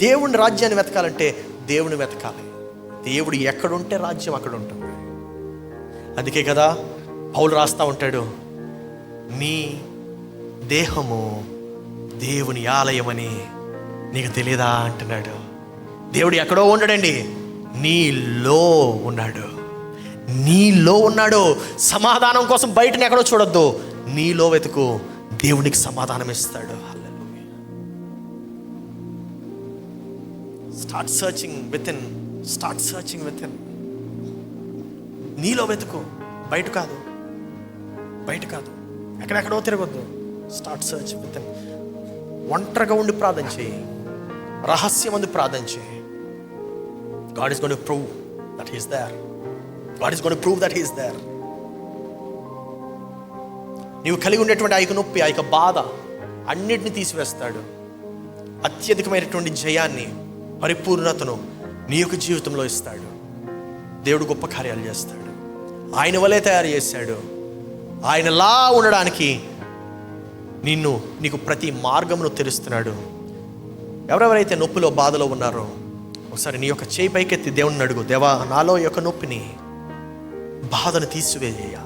దేవుని రాజ్యాన్ని వెతకాలంటే దేవుని వెతకాలి. దేవుడు ఎక్కడుంటే రాజ్యం అక్కడ ఉంటుంది. అందుకే కదా పౌలు రాస్తా ఉంటాడు, నీ దేహము దేవుని ఆలయమని నీకు తెలియదా అంటున్నాడు. దేవుడు ఎక్కడో ఉండడండి, నీలో ఉన్నాడు. నీలో ఉన్నాడు. సమాధానం కోసం బయటని ఎక్కడో చూడొద్దు, నీలో వెతుకు. దేవునికి సమాధానం ఇస్తాడు. Start searching within. Start searching within. నీలో వెతుకు, బయట కాదు. బయట కాదు, ఎక్కడెక్కడో తిరగొద్దు. Start search within. ఒంటరిగా ఉండి ప్రార్థన చేయి. రహస్యమందు ప్రార్థన చేయి. God is going to prove that he is there. God is going to prove that he is there. నీవు కలిగి ఉండేటువంటి ఆ యొక్క నొప్పి, ఆ యొక్క బాధ అన్నిటిని తీసివేస్తాడు. అత్యధికమైనటువంటి జయాన్ని, పరిపూర్ణతను నీ యొక్క జీవితంలో ఇస్తాడు. దేవుడు గొప్ప కార్యాలు చేస్తాడు. ఆయన వలే తయారు చేశాడు. ఆయనలా ఉండడానికి నీకు ప్రతి మార్గమును తెరుస్తున్నాడు. ఎవరెవరైతే నొప్పిలో బాధలో ఉన్నారో ఒకసారి నీ యొక్క చేయి పైకెత్తి దేవుణ్ణి అడుగు, దేవా నాలో యొక్క నొప్పిని, బాధను తీసివేయ.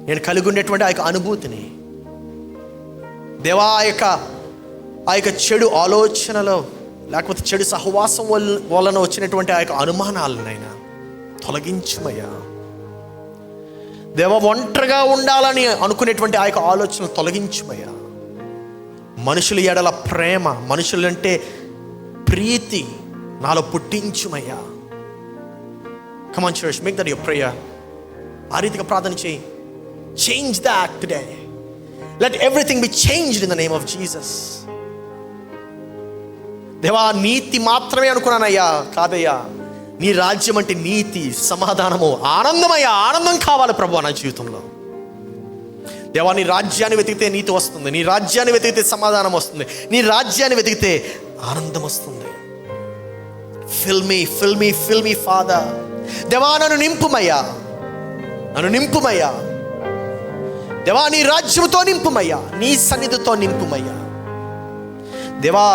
నేను కలిగి ఉండేటువంటి ఆ యొక్క అనుభూతిని, దేవా ఆ యొక్క చెడు ఆలోచనలో లేకపోతే చెడు సహవాసం వలన వచ్చినటువంటి ఆ యొక్క అనుమానాలనైనా తొలగించుమయ్యా. దేవ ఒంటరిగా ఉండాలని అనుకునేటువంటి ఆ యొక్క ఆలోచనలు తొలగించుమయ్యా. మనుషుల ఎడల ప్రేమ, మనుషులంటే ప్రీతి నాలో పుట్టించుమయ్యా. Come on church, make that your prayer. ఆ రీతిగా ప్రార్థన చేయి. Change that today. Let everything be changed in the name of Jesus. దేవా నీతి మాత్రమే అనుకున్నానయ్యా, కాదయ్యా. నీ రాజ్యం అంటే నీతి, సమాధానము, ఆనందమయ్యా. ఆనందం కావాలి ప్రభు నా జీవితంలో. దేవా నీ రాజ్యాన్ని వెతికితే నీతి వస్తుంది. నీ రాజ్యాన్ని వెతికితే సమాధానం వస్తుంది. నీ రాజ్యాన్ని వెతికితే ఆనందం వస్తుంది. Fill me, fill me, fill me father. దేవా నన్ను నింపుమయ్యా, నన్ను నింపుమయ్యా. దేవా నీ రాజ్యంతో నింపుమయ్యా, నీ సన్నిధితో నింపుమయ్యా. దేవా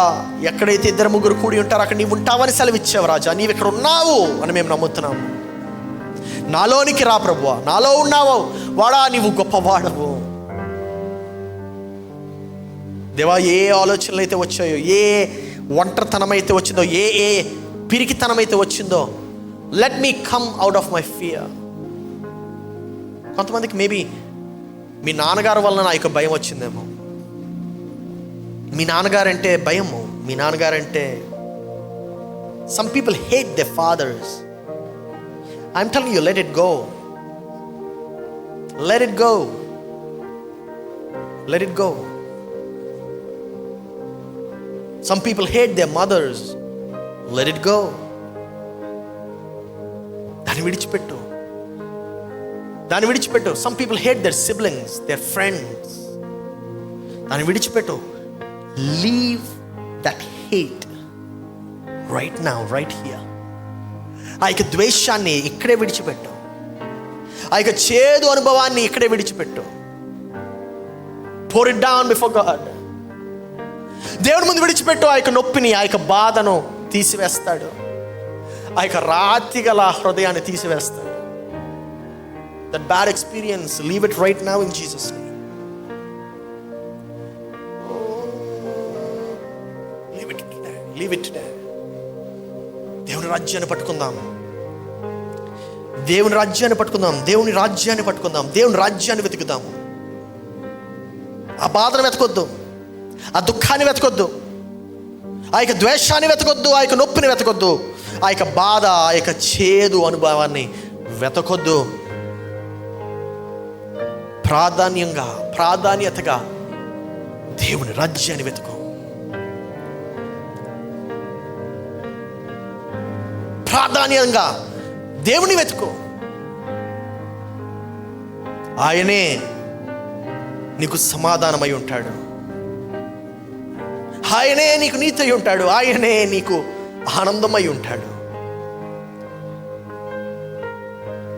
ఎక్కడైతే ఇద్దరు ముగ్గురు కూడి ఉంటారో అక్కడ నీవు ఉంటావని సెలవిచ్చావు రాజా. నీవు ఇక్కడ ఉన్నావు అని మేము నమ్ముతున్నాము. నాలోనికి రా ప్రభువా. నాలో ఉన్నావు వాడా, నీవు గొప్పవాడవు. దేవా ఏ ఆలోచనలు అయితే వచ్చాయో, ఏ ఒంటరితనం అయితే వచ్చిందో, ఏ పిరికితనం అయితే వచ్చిందో, let me come out of my fear. కొంతమందికి మేబీ మీ నాన్నగారు వలన నా యొక్క భయం వచ్చిందేమో. మీ నాన్నగారంటే భయము, మీ నాన్నగారంటే some people hate their fathers. I'm telling you, let it go. Let it go. Let it go. Some people hate their mothers. Let it go. దాన్ని విడిచిపెట్టు. దాన్ని విడిచిపెట్టు. Some people hate their siblings, their friends. దాన్ని విడిచిపెట్టు. Leave that hate right now, right here. ఆ యొక్క ద్వేషాన్ని ఇక్కడే విడిచిపెట్టు. ఆ యొక్క చేదు అనుభవాన్ని ఇక్కడే విడిచిపెట్టు. Pour it down before God. దేవుడి ముందు విడిచిపెట్టు. ఆ యొక్క నొప్పిని, ఆ యొక్క బాధను తీసివేస్తాడు. ఆ యొక్క రాతి గల హృదయాన్ని తీసివేస్తాడు. That bad experience, leave it right now in Jesus' name. Leave it today. Leave it today. దేవుని రాజ్యాన్ని పట్టుకుందాం. దేవుని రాజ్యాన్ని పట్టుకుందాం. దేవుని రాజ్యాన్ని పట్టుకుందాం. దేవుని రాజ్యాన్ని వెతుకుదాము. ఆ బాధను వెతకొద్దు, ఆ దుఃఖాన్ని వెతకొద్దు, ఆ యొక్క ద్వేషాన్ని వెతకొద్దు, ఆ యొక్క నొప్పిని వెతకొద్దు, ఆ యొక్క బాధ, ఆ యొక్క చేదు అనుభవాన్ని వెతకొద్దు. ప్రాధాన్యతగా దేవుని రాజ్యాన్ని వెతుకో. ప్రాధాన్యంగా దేవుని వెతుకో. ఆయనే నీకు సమాధానమై ఉంటాడు. ఆయనే నీకు నీతి అయి ఉంటాడు. ఆయనే నీకు ఆనందమై ఉంటాడు.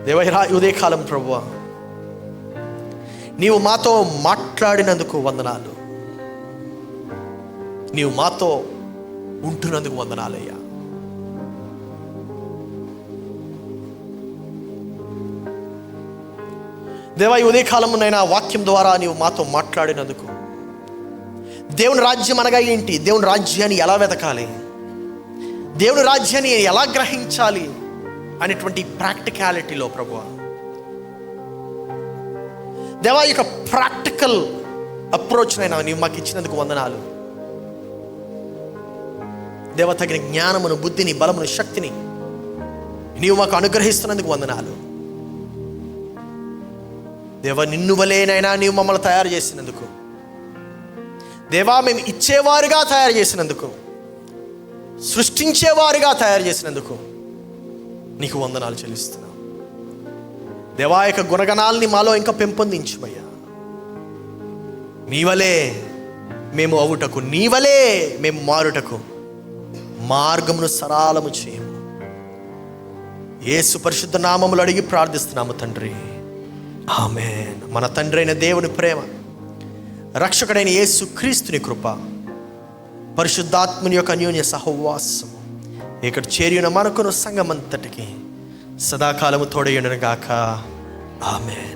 దేవా, ఉదయకాలం ప్రభువా, నీవు మాతో మాట్లాడినందుకు వందనాలు. నీవు మాతో ఉంటున్నందుకు వందనాలయ్యా. దేవా, ఈ ఉదయకాలమునైనా వాక్యం ద్వారా నీవు మాతో మాట్లాడినందుకు, దేవుని రాజ్యం అనగా ఏంటి, దేవుని రాజ్యాన్ని ఎలా వెతకాలి, దేవుని రాజ్యాన్ని ఎలా గ్రహించాలి అనేటువంటి ప్రాక్టికాలిటీలో ప్రభువా, దేవా, ఈ యొక్క ప్రాక్టికల్ అప్రోచ్నైనా నీవు మాకు ఇచ్చినందుకు వందనాలు. దేవా, తగిన జ్ఞానమును, బుద్ధిని, బలమును, శక్తిని నీవు మాకు అనుగ్రహిస్తున్నందుకు వందనాలు. దేవా, నిన్ను వలేనైనా నీవు మమ్మల్ని తయారు చేసినందుకు, దేవా, మేము ఇచ్చేవారుగా తయారు చేసినందుకు, సృష్టించేవారుగా తయారు చేసినందుకు నీకు వందనాలు చెల్లిస్తున్నాం. దేవా, యొక్క గుణగణాలని మాలో ఇంకా పెంపొందించుమయ్యా. నీవలే మేము అవుటకు, నీవలే మేము మారుటకు మార్గమును సరళము చేయము. యేసు పరిశుద్ధ నామములు అడిగి ప్రార్థిస్తున్నాము తండ్రి, ఆమేన్. మన తండ్రి అయిన దేవుని ప్రేమ, రక్షకుడైన యేసు క్రీస్తుని కృప, పరిశుద్ధాత్మని యొక్క అన్యోన్య సహవాసము ఇక్కడ చేరిన మనకును సంఘమంతటికి సదాకాలము తోడయుండును గాక. ఆమేన్.